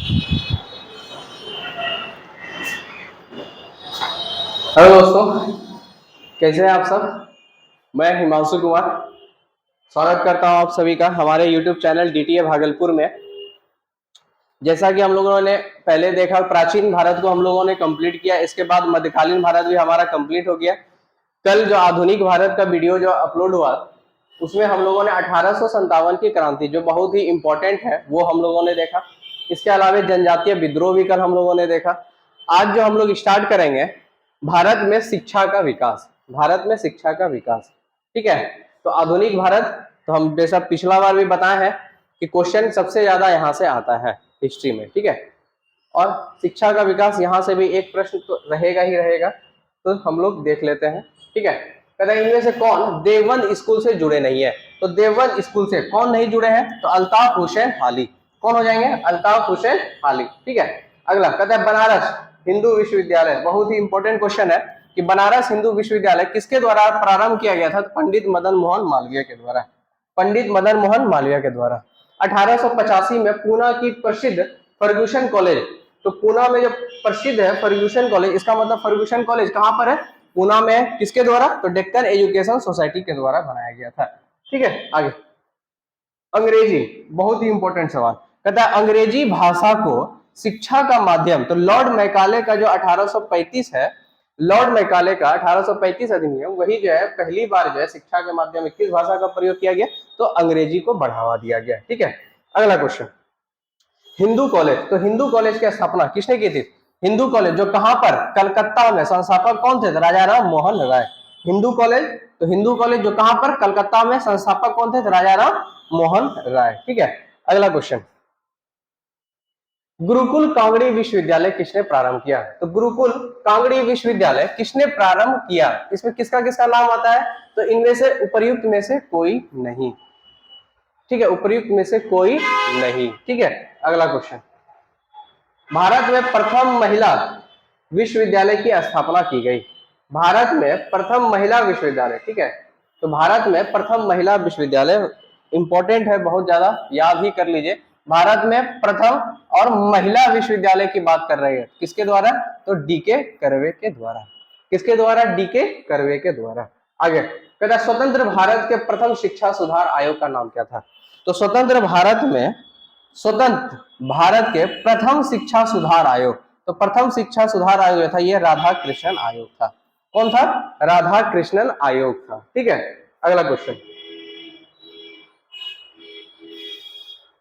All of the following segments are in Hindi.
हेलो दोस्तों, कैसे हैं आप सब। मैं हिमांशु कुमार स्वागत करता हूं आप सभी का हमारे यूट्यूब चैनल डीटीए भागलपुर में। जैसा कि हम लोगों ने पहले देखा, प्राचीन भारत को हम लोगों ने कंप्लीट किया, इसके बाद मध्यकालीन भारत भी हमारा कंप्लीट हो गया। कल जो आधुनिक भारत का वीडियो जो अपलोड हुआ, उसमें हम लोगों ने 1857 की क्रांति, जो बहुत ही इंपॉर्टेंट है, वो हम लोगों ने देखा। इसके अलावा जनजातीय विद्रोह भी कल हम लोगों ने देखा। आज जो हम लोग स्टार्ट करेंगे, भारत में शिक्षा का विकास, भारत में शिक्षा का विकास। ठीक है, तो आधुनिक भारत, तो हम जैसा पिछला बार भी बताए हैं कि क्वेश्चन सबसे ज्यादा यहाँ से आता है हिस्ट्री में। ठीक है, और शिक्षा का विकास यहाँ से भी एक प्रश्न तो रहेगा ही रहेगा, तो हम लोग देख लेते हैं। ठीक है, कहते हैं इनमें से कौन देवबंद स्कूल से जुड़े नहीं है। तो देवबंद स्कूल से कौन नहीं जुड़े हैं, तो अल्ताफ हुसैन हाली। कौन हो जाएंगे, अल्ताफ हुसैन हाली। ठीक है, अगला कहता है बनारस हिंदू विश्वविद्यालय। बहुत ही इंपॉर्टेंट क्वेश्चन है कि बनारस हिंदू विश्वविद्यालय किसके द्वारा प्रारंभ किया गया था, तो पंडित मदन मोहन मालवीय के द्वारा। पंडित मदन मोहन मालवीय के द्वारा 1885 में पूना की प्रसिद्ध फर्ग्यूसन कॉलेज, तो पूना में जो प्रसिद्ध है फर्ग्यूसन कॉलेज, इसका मतलब फर्ग्यूसन कॉलेज कहां पर है, पूना में। किसके द्वारा, तो डेक्कन एजुकेशन सोसाइटी के द्वारा बनाया गया था। ठीक है, आगे अंग्रेजी, बहुत ही इंपॉर्टेंट सवाल। कहता है अंग्रेजी भाषा को शिक्षा का माध्यम, तो लॉर्ड मैकाले का जो 1835 है, लॉर्ड मैकाले का 1835 अधिनियम, वही जो है पहली बार जो है शिक्षा के माध्यम में किस भाषा का प्रयोग किया गया, तो अंग्रेजी को बढ़ावा दिया गया। ठीक है, अगला क्वेश्चन, हिंदू कॉलेज, तो हिंदू कॉलेज की स्थापना किसने की थी। हिंदू कॉलेज जो कहां पर, कलकत्ता में, संस्थापक कौन थे, राजा राम मोहन राय। हिंदू कॉलेज, तो हिंदू कॉलेज जो कहां पर, कलकत्ता में, संस्थापक कौन थे, राजा राम मोहन राय। ठीक है, अगला क्वेश्चन, गुरुकुल कांगड़ी विश्वविद्यालय किसने प्रारंभ किया। तो गुरुकुल कांगड़ी विश्वविद्यालय किसने प्रारंभ किया, इसमें किसका किसका नाम आता है, तो इनमें से उपर्युक्त में से कोई नहीं। ठीक है, उपर्युक्त में से कोई नहीं। ठीक है, अगला क्वेश्चन, भारत में प्रथम महिला विश्वविद्यालय की स्थापना की गई। भारत में प्रथम महिला विश्वविद्यालय, ठीक है, तो भारत में प्रथम महिला विश्वविद्यालय इंपॉर्टेंट है, बहुत ज्यादा याद ही कर लीजिए। भारत में प्रथम और महिला विश्वविद्यालय की बात कर रहे हैं, किसके द्वारा, तो डीके कर्वे के द्वारा। किसके द्वारा, डीके कर्वे के द्वारा। आगे कहता है स्वतंत्र भारत के प्रथम शिक्षा सुधार आयोग का नाम क्या था। तो स्वतंत्र भारत में, स्वतंत्र भारत के प्रथम शिक्षा सुधार आयोग, तो प्रथम शिक्षा सुधार आयोग था ये राधा कृष्णन आयोग था। कौन था, राधा कृष्णन आयोग था। ठीक है, अगला क्वेश्चन,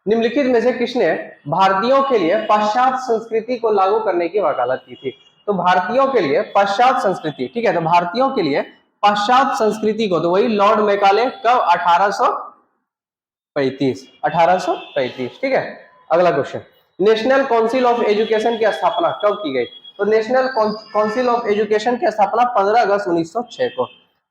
निम्नलिखित में से किसने भारतीयों के लिए पाश्चात्य संस्कृति को लागू करने की वकालत की थी। तो भारतीयों के लिए पाश्चात्य संस्कृति, ठीक है, तो भारतीयों के लिए पाश्चात्य संस्कृति को, तो वही लॉर्ड मैकाले कब, 1835। ठीक है, अगला question, national council of education की स्थापना कब की गई। तो नेशनल काउंसिल ऑफ एजुकेशन की स्थापना 15 अगस्त 1906 को,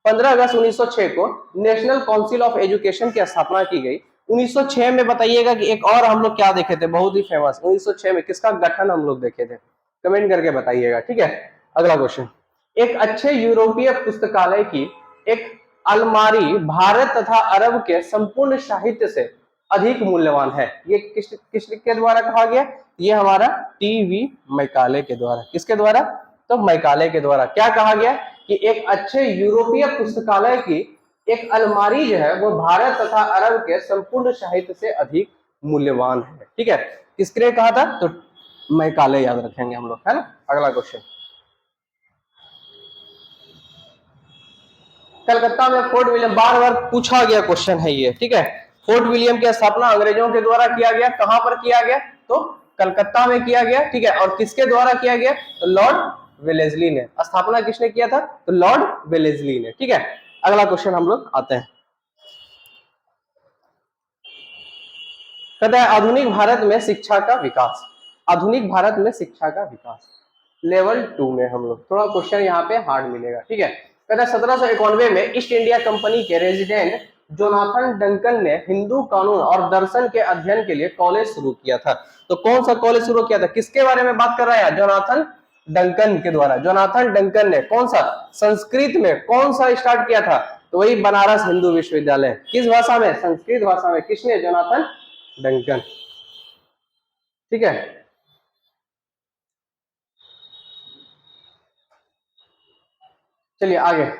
15 अगस्त 1906 को नेशनल काउंसिल ऑफ एजुकेशन की स्थापना की गई। 1906 में बताइएगा कि एक और हम लोग क्या देखे थे, बहुत ही फेमस, 1906 में किसका गठन हम लोग देखे थे, कमेंट करके बताइएगा। ठीक है, अगला क्वेश्चन, एक अच्छे यूरोपीय पुस्तकालय की एक अलमारी भारत तथा अरब के संपूर्ण साहित्य से अधिक मूल्यवान है, ये किस के द्वारा कहा गया, ये हमारा टीवी मैकाले के द्वारा। किसके द्वारा, तो मैकाले के द्वारा। क्या कहा गया कि एक अच्छे यूरोपीय पुस्तकालय की एक अलमारी जो है वो भारत तथा अरब के संपूर्ण साहित्य से अधिक मूल्यवान है। ठीक है, किसने कहा था, तो मैकाले, याद रखेंगे हम लोग, है ना। अगला क्वेश्चन, कलकत्ता में फोर्ट विलियम, बार बार पूछा गया क्वेश्चन है ये। ठीक है, फोर्ट विलियम की स्थापना अंग्रेजों के द्वारा किया गया, कहां पर किया गया, तो कलकत्ता में किया गया। ठीक है, और किसके द्वारा किया गया, तो लॉर्ड वेलेस्ली ने। स्थापना किसने किया था, तो लॉर्ड वेलेस्ली ने। ठीक है, अगला क्वेश्चन हम लोग आते हैं, कहता है आधुनिक भारत में शिक्षा का विकास। आधुनिक भारत में शिक्षा का विकास लेवल 2 में हम लोग, थोड़ा क्वेश्चन यहाँ पे हार्ड मिलेगा। ठीक है, कहता है 1791 में ईस्ट इंडिया कंपनी के रेजिडेंट जोनाथन डंकन ने हिंदू कानून और दर्शन के अध्ययन के लिए कॉलेज शुरू किया था। तो कौन सा कॉलेज शुरू किया था, किसके बारे में बात कर रहा है, जोनाथन डंकन के द्वारा। जोनाथन डंकन ने कौन सा, संस्कृत में कौन सा स्टार्ट किया था, तो वही बनारस हिंदू विश्वविद्यालय। किस भाषा में, संस्कृत भाषा में। किसने, जोनाथन डंकन। ठीक है, चलिए आगे,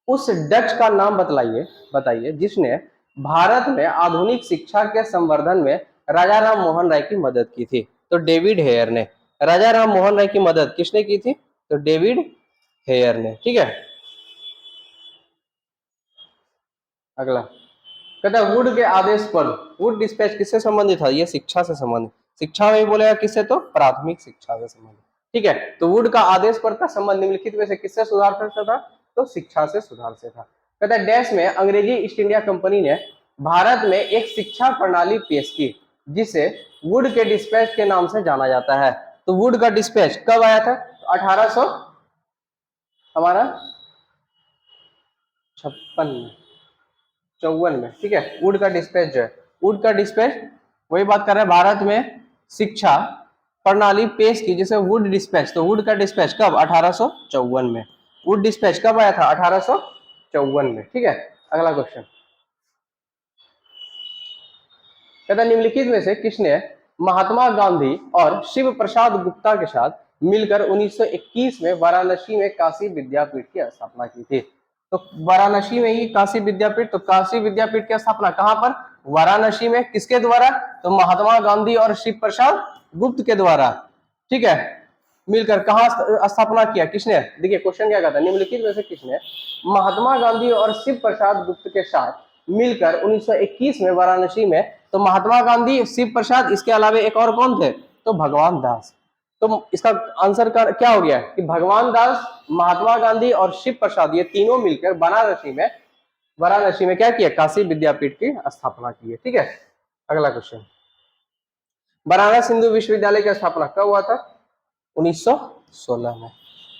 उस डच का नाम बतलाइए, बताइए जिसने भारत में आधुनिक शिक्षा के संवर्धन में राजा राम मोहन राय की मदद की थी। तो डेविड हेयर ने। राजा राम मोहन राय की मदद किसने की थी? तो डेविड हेयर ने। ठीक है, अगला कहता है वुड के आदेश पर, वुड डिस्पैच किससे संबंधित था? ये शिक्षा से संबंधित, शिक्षा में बोलेगा किससे? तो प्राथमिक शिक्षा से संबंधित। ठीक है, तो वुड का आदेश पर का संबंध निम्नलिखित में से किससे सुधार करता था? तो शिक्षा से सुधार से था। कहता है डैश में अंग्रेजी ईस्ट इंडिया कंपनी ने भारत में एक शिक्षा प्रणाली पेश की जिसे वुड के डिस्पैच के नाम से जाना जाता है। तो वुड का डिस्पैच कब आया था? 1800 हमारा 56 में, 54 में। ठीक है, वुड का डिस्पैच जो है, वुड का डिस्पैच वही बात कर रहे हैं, भारत में शिक्षा प्रणाली पेश की जिसे वुड डिस्पैच। तो वुड का डिस्पैच कब? 1854 में। वुड डिस्पैच कब आया था? 1854 में। ठीक है, अगला क्वेश्चन कहता निम्नलिखित में से किसने महात्मा गांधी और शिव प्रसाद गुप्ता के साथ मिलकर 1921 में वाराणसी में काशी विद्यापीठ की स्थापना की थी? तो वाराणसी में ही काशी विद्यापीठ, तो काशी विद्यापीठ की स्थापना कहां पर? वाराणसी में। किसके द्वारा? तो महात्मा गांधी और शिव प्रसाद गुप्त के द्वारा। ठीक है, मिलकर कहा स्थापना किया किसने? देखिए क्वेश्चन क्या कहता है, निम्नलिखित में से किसने महात्मा गांधी और शिव प्रसाद गुप्त के साथ मिलकर 1921 में वाराणसी में, तो महात्मा गांधी, शिव प्रसाद, इसके अलावा एक और कौन थे? तो भगवान दास। तो इसका आंसर का क्या हो गया कि भगवान दास, महात्मा गांधी और शिव प्रसाद ये तीनों मिलकर वाराणसी में क्या किया? काशी विद्यापीठ की स्थापना की है। ठीक है, अगला क्वेश्चन, बनारस हिंदू विश्वविद्यालय की स्थापना कब हुआ था? 1916 में।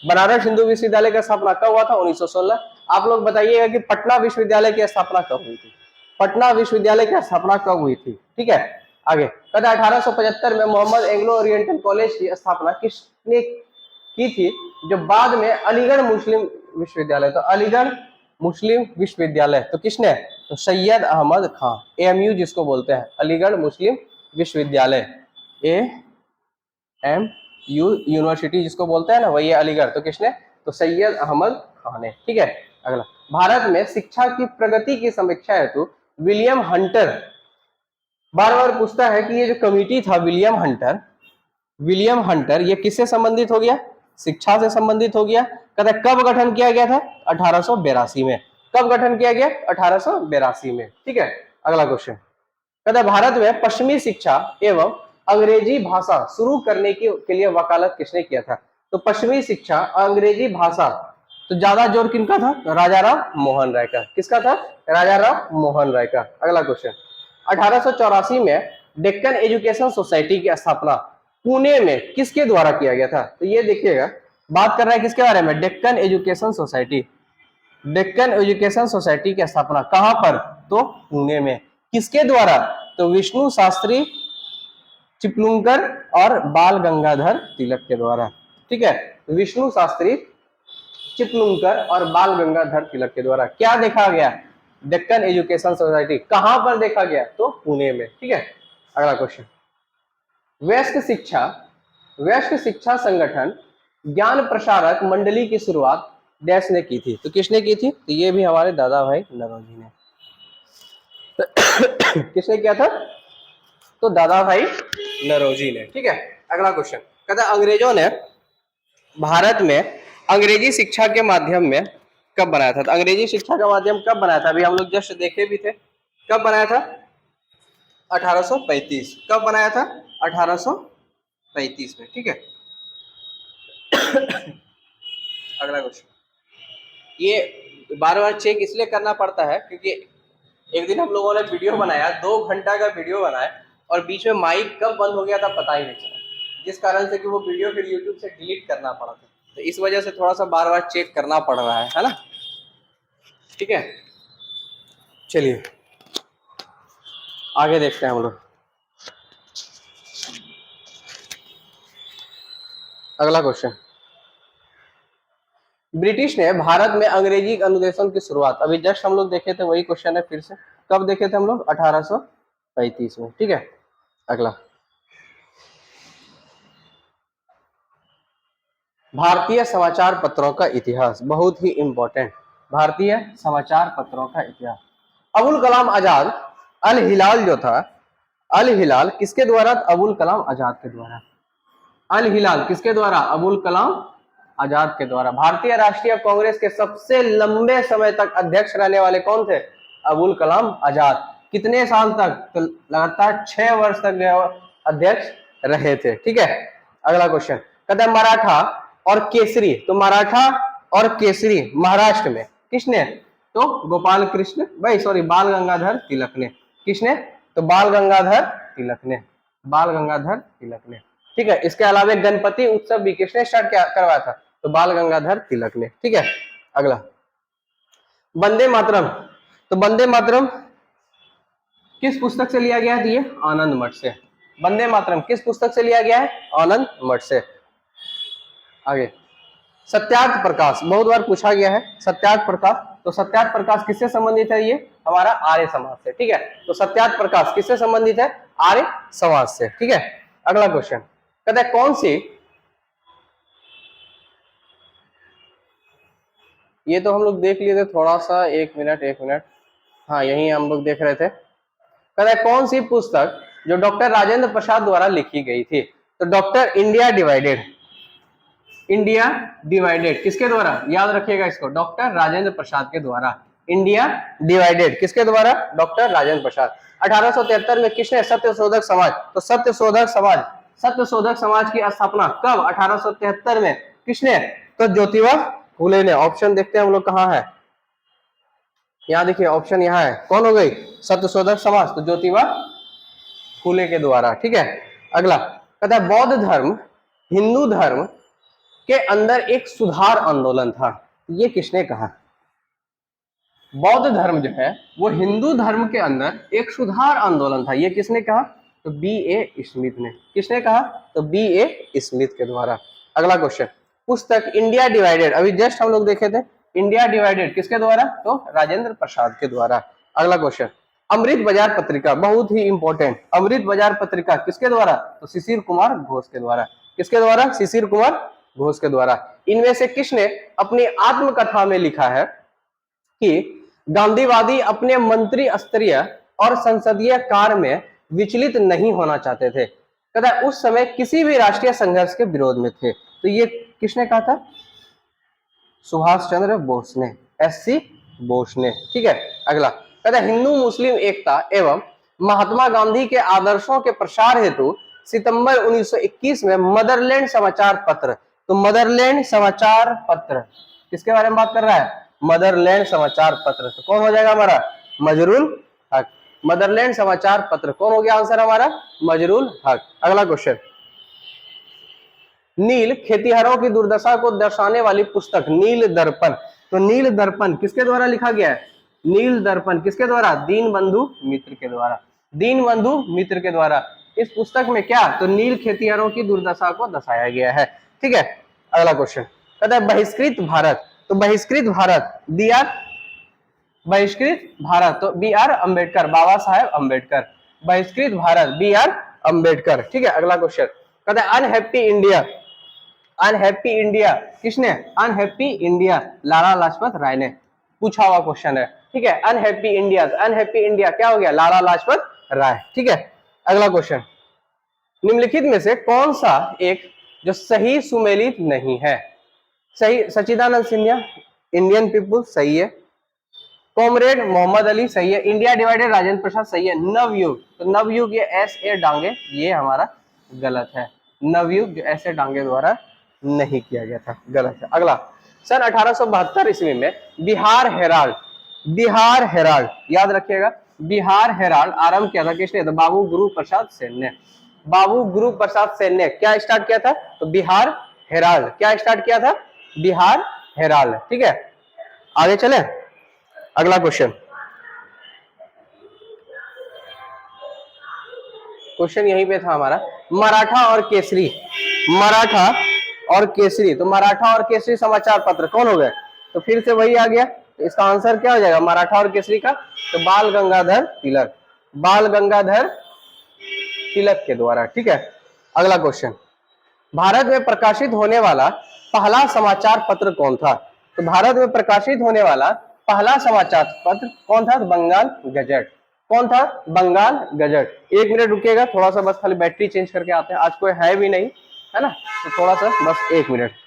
बनारस हिंदू विश्वविद्यालय की स्थापना कब हुआ था? 1916। आप लोग बताइएगा कि पटना विश्वविद्यालय की स्थापना कब हुई थी? पटना विश्वविद्यालय की स्थापना कब हुई थी? ठीक है, आगे कहता 1875 में मोहम्मद एंग्लो ओरिएंटल कॉलेज की स्थापना किसने की थी जो बाद में अलीगढ़ मुस्लिम विश्वविद्यालय? तो अलीगढ़ मुस्लिम विश्वविद्यालय तो किसने? तो सैयद अहमद खां, एएमयू जिसको बोलते हैं, अलीगढ़ मुस्लिम विश्वविद्यालय, ए एम यू यूनिवर्सिटी जिसको बोलते हैं ना, वही है अलीगढ़। तो किसने? तो सैयद अहमद खान ने। ठीक है, अगला भारत में शिक्षा की प्रगति की समीक्षा हेतु विलियम हंटर, बार बार पूछता है कि ये जो कमिटी था विलियम हंटर ये किससे संबंधित हो गया? शिक्षा से संबंधित हो गया। कहता है कब गठन किया गया था? 1882 में। कब गठन किया गया? 1882 में। ठीक है, अगला क्वेश्चन कहता है भारत में पश्चिमी शिक्षा एवं अंग्रेजी भाषा शुरू करने के लिए वकालत किसने किया था? तो पश्चिमी शिक्षा अंग्रेजी भाषा, तो ज्यादा जोर किनका था? राजा राम मोहन राय का। किसका था? राजा राम मोहन राय का। अगला क्वेश्चन 1884 में डेक्कन एजुकेशन सोसाइटी की स्थापना पुणे में किसके द्वारा किया गया था? तो ये देखिएगा, बात कर रहा है किसके बारे में? Deccan education society. Deccan education society की स्थापना कहां पर? तो पुणे में। किसके द्वारा? तो विष्णु शास्त्री चिपलुंकर और बाल गंगाधर तिलक के द्वारा। ठीक है, विष्णु शास्त्री चिपलुंकर और बाल गंगाधर तिलक के द्वारा क्या देखा गया? डेक्कन एजुकेशन सोसाइटी कहां पर देखा गया? तो पुणे में। ठीक है, अगला क्वेश्चन वयस्क शिक्षा संगठन ज्ञान प्रसारक मंडली की शुरुआत डैश ने की थी? तो किसने की थी? तो ये भी हमारे दादा भाई नरौजी ने। किसने किया था? तो दादा भाई नरौजी ने। ठीक है, अगला क्वेश्चन कहता है अंग्रेजों ने भारत में अंग्रेजी शिक्षा के माध्यम में कब बनाया था? तो अंग्रेजी शिक्षा का माध्यम कब बनाया था? अभी हम लोग जस्ट देखे भी थे, कब बनाया था? 1835। कब बनाया था? 1835 में। ठीक है, अगला क्वेश्चन, ये बार बार चेक इसलिए करना पड़ता है क्योंकि एक दिन हम लोगों ने वीडियो बनाया, 2 घंटा का वीडियो बनाया और बीच में माइक कब बंद हो गया था पता ही नहीं चला, जिस कारण से कि वो वीडियो फिर यूट्यूब से डिलीट करना पड़ा था। तो इस वजह से थोड़ा सा बार बार चेक करना पड़ रहा है ना। ठीक है, चलिए आगे देखते हैं हम लोग। अगला क्वेश्चन, ब्रिटिश ने भारत में अंग्रेजी अनुदेशन की शुरुआत, अभी जस्ट हम लोग देखे थे वही क्वेश्चन है फिर से, कब देखे थे हम लोग? 1835 में। ठीक है, अगला भारतीय समाचार पत्रों का इतिहास, बहुत ही इंपॉर्टेंट, भारतीय समाचार पत्रों का इतिहास। अबुल कलाम आजाद, अल हिलाल जो था, अल हिलाल किसके द्वारा? अबुल कलाम आजाद के द्वारा। अल हिलाल किसके द्वारा? अबुल कलाम आजाद के द्वारा। भारतीय राष्ट्रीय कांग्रेस के सबसे लंबे समय तक अध्यक्ष रहने वाले कौन थे? अबुल कलाम आजाद। कितने साल तक? तो लगातार 6 वर्ष तक अध्यक्ष रहे थे। ठीक है, अगला क्वेश्चन कहता है मराठा और केसरी। तो मराठा और केसरी महाराष्ट्र में किसने? तो गोपाल कृष्ण भाई सॉरी बाल गंगाधर तिलक ने। किसने? तो बाल गंगाधर तिलक ने, बाल गंगाधर तिलक ने। ठीक है, इसके अलावा गणपति उत्सव भी किसने स्टार्ट करवाया था? तो बाल गंगाधर तिलक ने। ठीक है, अगला वंदे मातरम। तो वंदे मातरम किस पुस्तक से लिया गया है? ये आनंद मठ से। वंदे मातरम किस पुस्तक से लिया गया है? आनंद मठ से। आगे सत्यार्थ प्रकाश, बहुत बार पूछा गया है सत्यार्थ प्रकाश। तो सत्यार्थ प्रकाश किससे संबंधित है? ये हमारा आर्य समाज से। ठीक है, तो सत्यार्थ प्रकाश किससे संबंधित है? आर्य समाज से। ठीक है, अगला क्वेश्चन कहता है कौन सी, ये तो हम लोग देख लिए थे थोड़ा सा, एक मिनट, हाँ यही हम लोग देख रहे थे। कहता है कौन सी पुस्तक जो डॉक्टर राजेंद्र प्रसाद द्वारा लिखी गई थी? तो doctor India divided, India divided किसके द्वारा? याद रखिएगा इसको, डॉक्टर राजेंद्र प्रसाद के द्वारा। इंडिया डिवाइडेड किसके द्वारा? डॉक्टर राजेंद्र प्रसाद। 1873 में किसने सत्यशोधक समाज? तो सत्यशोधक समाज, सत्यशोधक समाज की स्थापना कब? 1873 में। किसने? तो ज्योतिबा फूले ने। ऑप्शन देखते हैं हम लोग कहाँ है, यहाँ देखिए ऑप्शन यहाँ है, कौन हो गई? सत्यशोधक समाज, तो ज्योतिबा फूले के द्वारा। ठीक है, अगला कहता है बौद्ध धर्म हिंदू धर्म के अंदर एक सुधार आंदोलन था, ये किसने कहा? बौद्ध धर्म जो है वो हिंदू धर्म के अंदर एक सुधार आंदोलन था, ये किसने कहा? तो B.A. स्मिथ ने। किसने कहा? तो B.A. स्मिथ के द्वारा। अगला क्वेश्चन पुस्तक इंडिया डिवाइडेड, अभी जस्ट हम लोग देखे थे, इंडिया डिवाइडेड किसके द्वारा? तो राजेंद्र प्रसाद के द्वारा। अगला क्वेश्चन अमृत बाजार पत्रिका, बहुत ही इंपॉर्टेंट, अमृत बाजार पत्रिका किसके द्वारा? तो शिशिर कुमार घोष के द्वारा। किसके द्वारा? शिशिर कुमार घोष के द्वारा। इनमें से किसने अपनी आत्मकथा में लिखा है कि गांधीवादी अपने मंत्री स्तरीय और संसदीय कार्य में विचलित नहीं होना चाहते थे, कहता है उस समय किसी भी राष्ट्रीय संघर्ष के विरोध में थे। तो ये किसने कहा था? सुभाष चंद्र बोस ने, SC बोस ने। ठीक है, अगला कहता है हिंदू मुस्लिम एकता एवं महात्मा गांधी के आदर्शों के प्रसार हेतु सितंबर 1921 में मदरलैंड समाचार पत्र। तो मदरलैंड समाचार पत्र किसके बारे में बात कर रहा है? मदरलैंड समाचार पत्र। तो कौन हो जाएगा हमारा? मजरूल हक। मदरलैंड समाचार पत्र कौन हो गया आंसर हमारा? मजरूल हक। अगला क्वेश्चन नील खेतिहरों की दुर्दशा को दर्शाने वाली पुस्तक नील दर्पण। तो नील दर्पण किसके द्वारा लिखा गया है? नील दर्पण किसके द्वारा? दीन बंधु मित्र के द्वारा। दीन बंधु मित्र के द्वारा। इस पुस्तक में क्या? तो नील खेतिहरों की दुर्दशा को दर्शाया गया है। ठीक है, अगला क्वेश्चन कहता है बहिष्कृत भारत। तो बहिष्कृत भारत B.R. बहिष्कृत भारत, तो B.R. अम्बेडकर, बाबा साहेब अम्बेडकर। बहिष्कृत भारत B.R. अम्बेडकर। ठीक है, अगला क्वेश्चन कहता है अनहैप्पी इंडिया, अनहैप्पी इंडिया किसने? अनहैप्पी इंडिया लाला लाजपत राय ने। पूछा हुआ क्वेश्चन है। ठीक है, अनहैप्पी इंडिया, अनहैप्पी इंडिया क्या हो गया? लाला लाजपत राय। ठीक है, अगला क्वेश्चन निम्नलिखित में से कौन सा एक जो सही सुमेलित नहीं है? सही सच्चिदानंद सिंधिया, इंडियन पीपुल सही है, कॉमरेड मोहम्मद अली सही है, इंडिया डिवाइडेड राजेंद्र प्रसाद सही है, नवयुग, तो नवयुग ये S.A. डांगे ये हमारा गलत है। नवयुग जो S.A. डांगे द्वारा नहीं किया गया था, गलत है। अगला सन 1872 ईस्वी में बिहार हेराल्ड, बिहार हेराल्ड याद रखिएगा, बिहार हेराल्ड आरंभ किया था किसने? तो बाबू गुरु प्रसाद सेन ने। बाबू गुरु प्रसाद सेन ने क्या स्टार्ट किया था? तो बिहार हेराल्ड। क्या स्टार्ट किया था? बिहार हेराल्ड। ठीक है, आगे चले, अगला क्वेश्चन, क्वेश्चन यहीं पे था हमारा, मराठा और केसरी, मराठा और केसरी। तो मराठा और केसरी समाचार पत्र कौन हो गए? तो फिर से वही आ गया, तो इसका आंसर क्या हो जाएगा मराठा और केसरी का? तो बाल गंगाधर तिलक, बाल गंगाधर तिलक के द्वारा। ठीक है, अगला क्वेश्चन भारत में प्रकाशित होने वाला पहला समाचार पत्र कौन था? तो भारत में प्रकाशित होने वाला पहला समाचार पत्र कौन था? बंगाल गजट। कौन था? बंगाल गजट। 1 मिनट रुकिएगा, थोड़ा सा बस खाली बैटरी चेंज करके आते हैं, आज कोई है भी नहीं, है ना, तो थोड़ा सा बस 1 मिनट।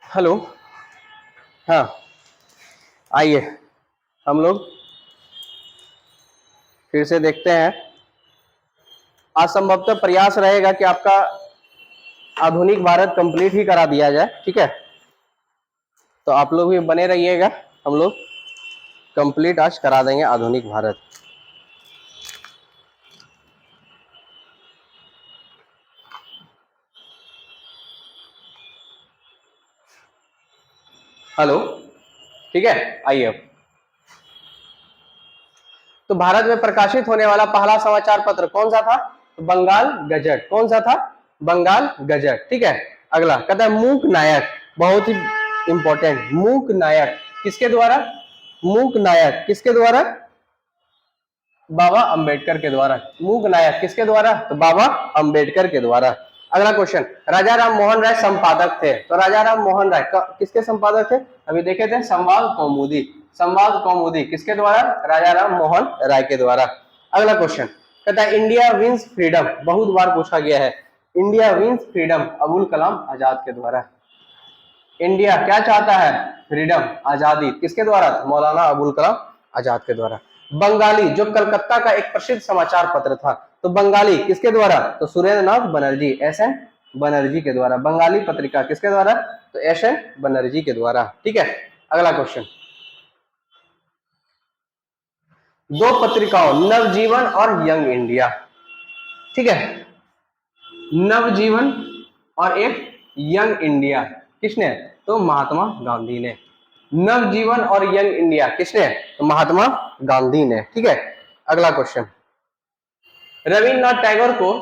हेलो, हाँ आइए हम लोग फिर से देखते हैं। आज संभवतः प्रयास रहेगा कि आपका आधुनिक भारत कंप्लीट ही करा दिया जाए, ठीक है, तो आप लोग भी बने रहिएगा, हम लोग कंप्लीट आज करा देंगे आधुनिक भारत। हेलो, ठीक है, आइए अब। तो भारत में प्रकाशित होने वाला पहला समाचार पत्र कौन सा था? तो बंगाल गजट। कौन सा था? बंगाल गजट, ठीक है। अगला कहता है मूक नायक, बहुत ही इंपॉर्टेंट, मूक नायक किसके द्वारा? मूक नायक किसके द्वारा? बाबा अंबेडकर के द्वारा। मूक नायक किसके द्वारा? तो बाबा अंबेडकर के द्वारा। अगला क्वेश्चन, राजा राम मोहन राय संपादक थे, तो राजा राम मोहन राय किसके संपादक थे? अभी देखे थे, संवाद कौमुदी। संवाद कौमुदी किसके द्वारा? राजा राम मोहन राय के द्वारा। अगला क्वेश्चन कहता है इंडिया विंस फ्रीडम, बहुत बार पूछा गया है, India wins freedom Abul Kalam Azad के द्वारा। इंडिया क्या चाहता है? फ्रीडम, आजादी, किसके द्वारा? मौलाना अबुल कलाम आजाद के द्वारा। बंगाली जो कलकत्ता का एक प्रसिद्ध समाचार पत्र था, तो बंगाली किसके द्वारा? तो सुरेंद्र नाथ बनर्जी, एस.एन. बनर्जी के द्वारा। बंगाली पत्रिका किसके द्वारा? तो एस.एन. बनर्जी के द्वारा, ठीक है। अगला क्वेश्चन, दो पत्रिकाओं नवजीवन और यंग इंडिया, ठीक है, नवजीवन और एक यंग इंडिया, किसने? तो महात्मा गांधी ने। नवजीवन और यंग इंडिया किसने? तो महात्मा गांधी ने, ठीक है। अगला क्वेश्चन, रविन्द्रनाथ टैगोर को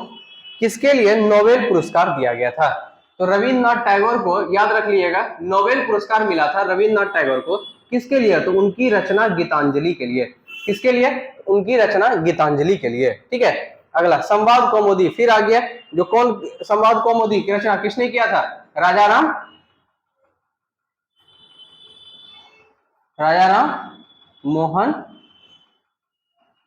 किसके लिए नोबेल पुरस्कार दिया गया था? तो रविन्द्रनाथ टैगोर को याद रख लीजिएगा, नोबेल पुरस्कार मिला था रविन्द्रनाथ टैगोर को, किसके लिए? तो उनकी रचना गीतांजलि के लिए। किसके लिए? उनकी रचना गीतांजलि के लिए, ठीक है। अगला संवाद कौमुदी, फिर आ गया, जो कौन? संवाद कौमुदी की रचना किसने किया था? राजा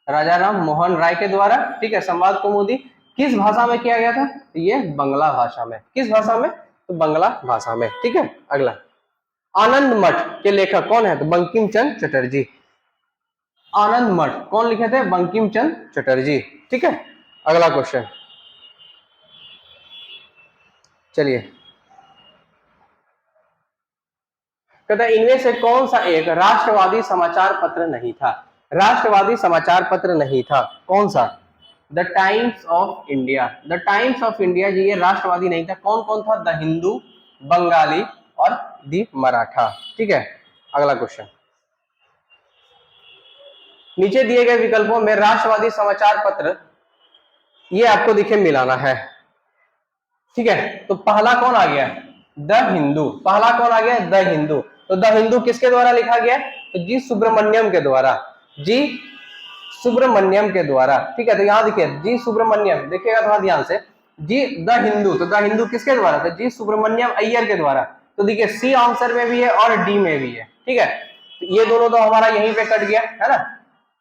राजा राम मोहन राय के द्वारा, ठीक है। संवाद कौमुदी किस भाषा में किया गया था? तो ये बंगला भाषा में। किस भाषा में? तो बंगला भाषा में, ठीक है। अगला, आनंद मठ के लेखक कौन है? तो बंकिम चंद्र चटर्जी। आनंद मठ कौन लिखे थे? बंकिम चंद्र चटर्जी, ठीक है। अगला क्वेश्चन, चलिए, कहता है इनमें से कौन सा एक राष्ट्रवादी समाचार पत्र नहीं था? राष्ट्रवादी समाचार पत्र नहीं था, कौन सा? The Times of India. The Times of India जी, ये राष्ट्रवादी नहीं था। कौन कौन था? द हिंदू, बंगाली और द मराठा, ठीक है। अगला क्वेश्चन, नीचे दिए गए विकल्पों में राष्ट्रवादी समाचार पत्र ये आपको दिखे मिलाना है, ठीक है। तो पहला कौन आ गया? द हिंदू। पहला कौन आ गया? द हिंदू। तो द हिंदू किसके द्वारा लिखा गया? तो जी सुब्रमण्यम के द्वारा। जी सुब्रमण्यम के द्वारा, ठीक है। तो यहां देखिए जी सुब्रमण्यम, देखिएगा थोड़ा ध्यान से, जी द हिंदू, तो द हिंदू किसके द्वारा? तो जी सुब्रमण्यम अय्यर के द्वारा। तो देखिए सी आंसर में भी है और डी में भी है, ठीक है। तो ये दोनों तो हमारा यहीं पे कट गया, है ना।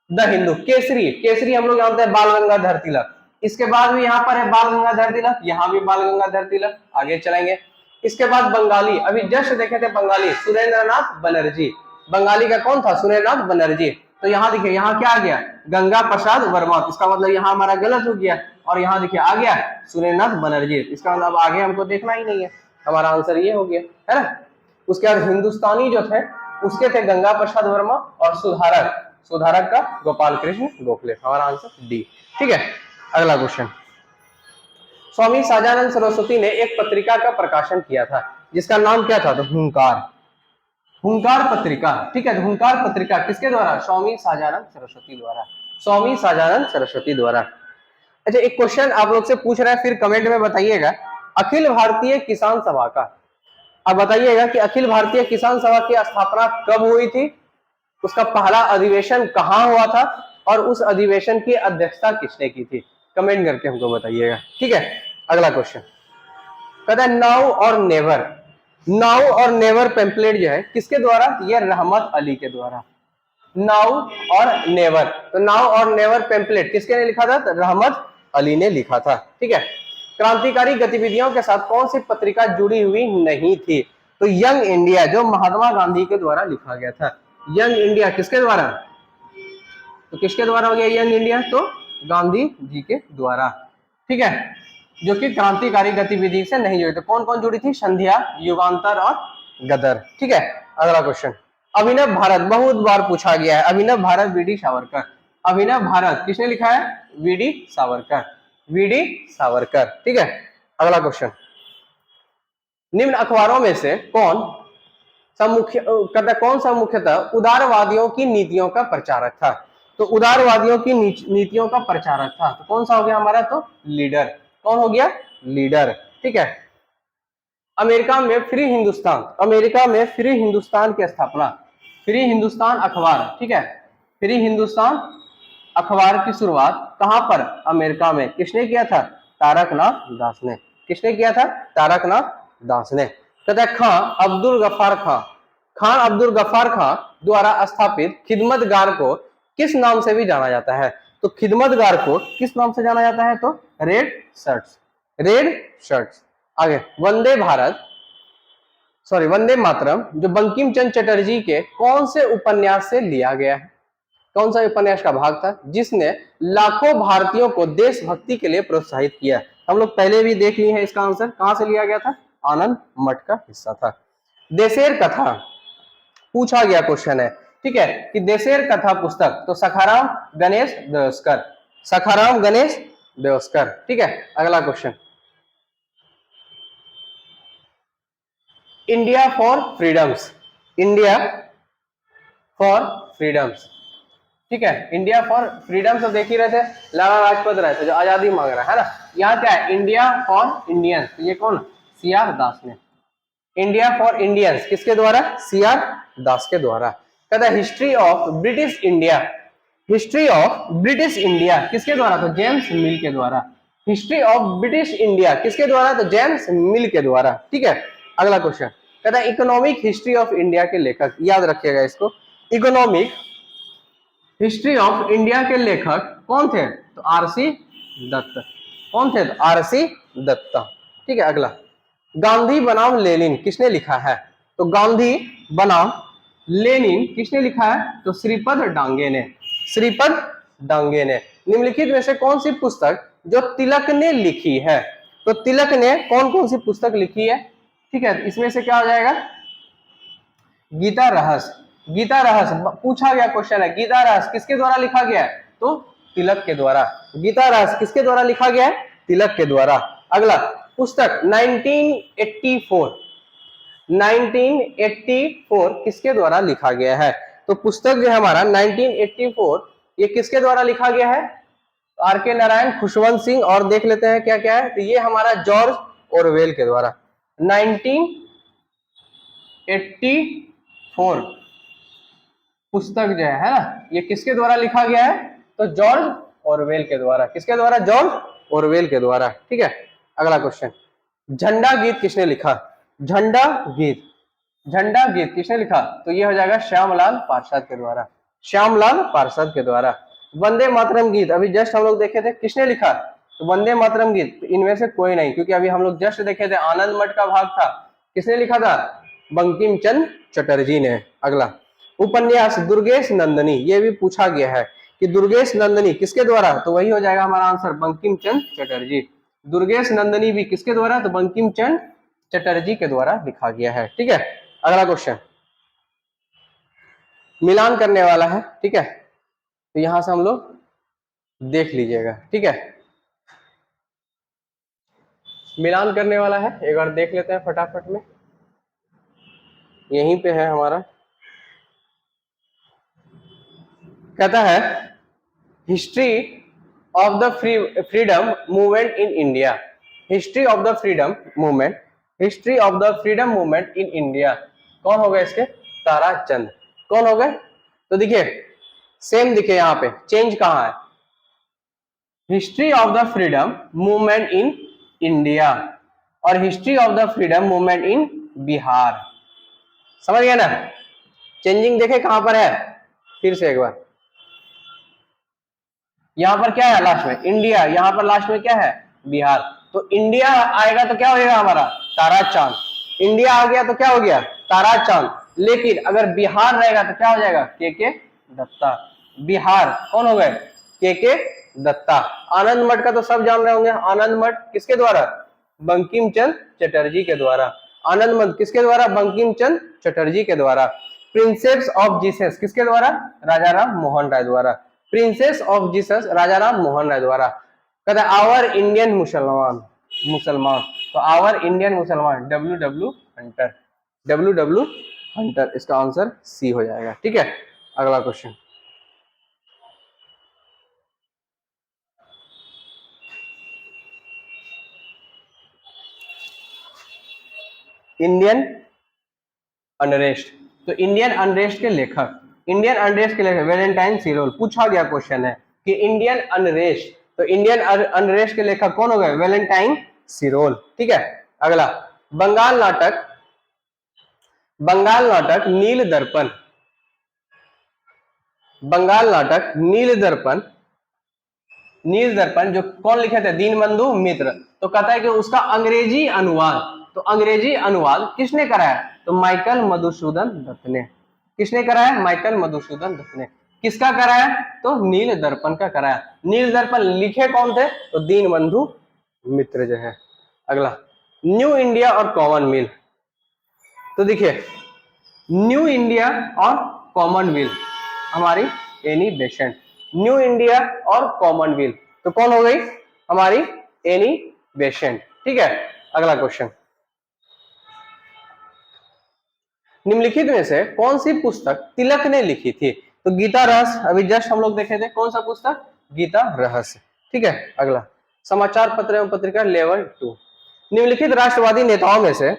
द हिंदू। केसरी, केसरी हम लोग जानते हैं बाल गंगाधर तिलक, इसके बाद भी यहाँ पर है बाल गंगाधर तिलक, यहाँ भी बाल गंगाधर तिलक, आगे चलेंगे। इसके बाद बंगाली, अभी जस्ट देखे थे बंगाली, सुरेंद्रनाथ बनर्जी। बंगाली का कौन था? सुरेंद्रनाथ बनर्जी। तो यहाँ देखिए, यहाँ क्या आ गया? गंगा प्रसाद वर्मा, इसका मतलब यहाँ हमारा गलत हो गया, और यहाँ देखिए आ गया सुरेंद्रनाथ बनर्जी, इसका मतलब आगे हमको देखना ही नहीं है, हमारा आंसर ये हो गया, है ना। उसके बाद हिंदुस्तानी जो थे उसके थे गंगा प्रसाद वर्मा, और सुधारक, सुधारक का गोपाल कृष्ण गोखले, हमारा आंसर डी, ठीक है। अगला क्वेश्चन, स्वामी सहजानंद सरस्वती ने एक पत्रिका का प्रकाशन किया था जिसका नाम क्या था? तो हुंकार। हुंकार पत्रिका, ठीक है। तो हुंकार पत्रिका किसके द्वारा? स्वामी सहजानंद सरस्वती द्वारा, स्वामी सहजानंद सरस्वती द्वारा। अच्छा, एक क्वेश्चन आप लोग से पूछ रहा है, फिर कमेंट में बताइएगा, अखिल भारतीय किसान सभा का, अब बताइएगा कि अखिल भारतीय किसान सभा की स्थापना कब हुई थी, उसका पहला अधिवेशन कहाँ हुआ था, और उस अधिवेशन की अध्यक्षता किसने की थी? कमेंट करके हमको बताइएगा, ठीक है। अगला क्वेश्चन कहता है नाउ और नेवर, नाउ और नेवर पेम्पलेट जो है किसके द्वारा? ये रहमत अली के द्वारा, नाउ और नेवर। तो नाउ और नेवर पेम्पलेट किसके ने लिखा था? तो रहमत अली ने लिखा था, ठीक है। क्रांतिकारी गतिविधियों के साथ कौन सी पत्रिका जुड़ी हुई नहीं थी? तो यंग इंडिया, जो महात्मा गांधी के द्वारा लिखा गया था। यंग इंडिया किसके द्वारा? तो किसके द्वारा हो गया यंग इंडिया? तो गांधी जी के द्वारा, ठीक है, जो कि क्रांतिकारी गतिविधि से नहीं जुड़ी। तो कौन कौन जुड़ी थी? संध्या, युगांतर और गदर, ठीक है। अगला क्वेश्चन, अभिनव भारत बहुत बार पूछा गया है, अभिनव भारत वीडी सावरकर, अभिनव भारत किसने लिखा है? वीडी सावरकर, वीडी सावरकर, ठीक है। अगला क्वेश्चन, निम्न अखबारों में से कौन सा मुख्यतः उदारवादियों की नीतियों का प्रचारक था? तो उदारवादियों की नीतियों का प्रचारक था, तो कौन सा हो गया हमारा? तो लीडर, कौन हो गया? लीडर, ठीक है। अमेरिका में फ्री हिंदुस्तान, अमेरिका में फ्री हिंदुस्तान की स्थापना, फ्री हिंदुस्तान अखबार, ठीक है, फ्री हिंदुस्तान अखबार की शुरुआत कहां पर? अमेरिका में। किसने किया था? तारकनाथ दास ने, किसने किया था? तारकनाथ दास ने। कहता है खां अब्दुल गफ्फार खां, खान अब्दुल गफ्फार खां द्वारा स्थापित खिदमतगार को किस नाम से भी जाना जाता है? तो खिदमतगार को किस नाम से जाना जाता है? तो रेड शर्ट्स, रेड शर्ट्स। आगे, वंदे भारत, सॉरी वंदे मातरम जो बंकिम चंद्र चटर्जी के कौन से उपन्यास से लिया गया है? कौन सा उपन्यास का भाग था जिसने लाखों भारतीयों को देशभक्ति के लिए प्रोत्साहित किया? हम लोग पहले भी देख लिए हैं, इसका आंसर कहां से लिया गया था? आनंद मठ का हिस्सा था। देशेर कथा पूछा गया क्वेश्चन है, ठीक है, कि देशेर कथा पुस्तक, तो सखाराम गणेश देवस्कर, सखाराम गणेश देवस्कर, ठीक है। अगला question, India for freedoms, India for freedoms, ठीक है, इंडिया फॉर फ्रीडम तो देख ही रहे थे, लाला लाजपत राय थे जो आजादी मांग रहा है ना। यहाँ क्या है? इंडिया फॉर इंडियंस, तो ये कौन? सीआर दास ने। इंडिया फॉर इंडियंस किसके द्वारा? सीआर दास के द्वारा। कहता है history of British India, history of British India किसके द्वारा? तो जेम्स मिल के द्वारा। हिस्ट्री ऑफ ब्रिटिश इंडिया किसके द्वारा? तो जेम्स मिल के द्वारा, ठीक है। अगला क्वेश्चन कहता है इकोनॉमिक हिस्ट्री ऑफ इंडिया के लेखक, याद रखिएगा इसको, इकोनॉमिक हिस्ट्री ऑफ इंडिया के लेखक कौन थे? तो आरसी दत्त, कौन थे? तो आरसी दत्त, ठीक है। अगला, गांधी बनाम लेनिन किसने लिखा है? तो गांधी बनाम लेनिन किसने लिखा है? तो श्रीपद डांगे ने, श्रीपद डांगे ने। निम्नलिखित में से कौन सी पुस्तक जो तिलक ने लिखी है? तो तिलक ने कौन कौन सी पुस्तक लिखी है? ठीक है, इसमें से क्या हो जाएगा? गीता रहस्य, गीता रहस्य पूछा गया क्वेश्चन है, गीता रहस्य किसके द्वारा लिखा गया है? तो तिलक के द्वारा। गीता रहस्य किसके द्वारा लिखा गया है? तिलक के द्वारा। अगला, पुस्तक 1984, 1984 किसके द्वारा लिखा गया है? तो पुस्तक जो है हमारा 1984 ये किसके द्वारा लिखा गया है? आर के नारायण, खुशवंत सिंह, और देख लेते हैं क्या क्या है। तो ये हमारा जॉर्ज ऑरवेल के द्वारा 1984 पुस्तक जो है ना, ये किसके द्वारा लिखा गया है? तो जॉर्ज ऑरवेल के द्वारा। किसके द्वारा? जॉर्ज ऑरवेल के द्वारा, ठीक है। अगला क्वेश्चन, झंडा गीत किसने लिखा? झंडा गीत, झंडा गीत किसने लिखा? तो ये हो जाएगा श्यामलाल पार्षद के द्वारा, श्यामलाल पार्षद के द्वारा। वंदे मातरम गीत अभी जस्ट हम लोग देखे थे, किसने लिखा? तो वंदे मातरम गीत इनमें से कोई नहीं, क्योंकि अभी हम लोग जस्ट देखे थे आनंद मठ का भाग था, किसने लिखा था? बंकिम चंद्र चटर्जी ने। अगला, उपन्यास दुर्गेश नंदनी, ये भी पूछा गया है कि दुर्गेश नंदनी किसके द्वारा? तो वही हो जाएगा हमारा आंसर, बंकिम चंद्र चटर्जी। दुर्गेश नंदनी भी किसके द्वारा? तो बंकिम चंद्र चटर्जी के द्वारा लिखा गया है, ठीक है। अगला क्वेश्चन मिलान करने वाला है, ठीक है, तो यहां से हम लोग देख लीजिएगा, ठीक है, मिलान करने वाला है, एक बार देख लेते हैं फटाफट में, यहीं पे है हमारा। कहता है history of the freedom movement in India. History of the freedom movement, history of the freedom movement in India. कौन हो गए इसके? ताराचंद। कौन हो गए? तो देखिए सेम दिखे यहाँ पे, चेंज कहाँ है? History of the freedom movement in India और history of the freedom movement in Bihar. समझ गया ना? चेंजिंग देखे कहां पर है? फिर से एक बार, यहां पर क्या है लास्ट में? इंडिया, यहां पर लास्ट में क्या है? बिहार। तो इंडिया आएगा तो क्या हो जाएगा हमारा? तारा चांद। इंडिया आ गया तो क्या हो गया? तारा चांद। लेकिन अगर बिहार रहेगा तो क्या हो जाएगा? के दत्ता। बिहार कौन हो गए? के दत्ता। आनंद मठ का तो सब जान रहे होंगे। आनंद मठ किसके द्वारा? बंकिम चंद्र चटर्जी के द्वारा। आनंद मठ किसके द्वारा? बंकिम चंद्र चटर्जी के द्वारा। प्रिंसेस ऑफ जीसस किसके द्वारा? राजा राम मोहन राय द्वारा। प्रिंसेस ऑफ जीसस राजा राम मोहन राय द्वारा। कहता है आवर इंडियन मुसलमान, मुसलमान तो आवर इंडियन मुसलमान डब्ल्यू हंटर, डब्ल्यू हंटर। इसका आंसर सी हो जाएगा। ठीक है, अगला क्वेश्चन। इंडियन अनरेस्ट, तो इंडियन अनरेस्ट के लेखक, इंडियन अनरेस्ट के लेखक वैलेंटाइन सीरोल। पूछा गया क्वेश्चन है कि इंडियन अनरेस्ट, तो इंडियन अनरेस्ट के लेखक कौन हो गए? Valentine Cyril. ठीक है, अगला बंगाल नाटक, बंगाल नाटक नील दर्पण, बंगाल नाटक नील दर्पण, नील दर्पण जो कौन लिखे थे? दीनबंधु मित्र। तो कहता है कि उसका अंग्रेजी अनुवाद, तो अंग्रेजी अनुवाद किसने कराया? तो माइकल मधुसूदन दत्त ने। किसने कराया? माइकल मधुसूदन दत्त ने। किसका कराया? तो नील दर्पण का कराया। नील दर्पण लिखे कौन थे? तो दीनबंधु मित्र जो है। अगला न्यू इंडिया और कॉमनवेल्थ, तो देखिए न्यू इंडिया और कॉमनवेल्थ हमारी एनी बेसेंट। न्यू इंडिया और कॉमनवेल्थ तो कौन हो गई? हमारी एनी बेसेंट। ठीक है, अगला क्वेश्चन। निम्नलिखित में से कौन सी पुस्तक तिलक ने लिखी थी? तो गीता रहस्य, अभी जस्ट हम लोग देखे थे। कौन सा पुस्तक? गीता रहस्य। ठीक है, अगला समाचार पत्र एवं पत्रिका लेवल 2। निम्नलिखित राष्ट्रवादी नेताओं में से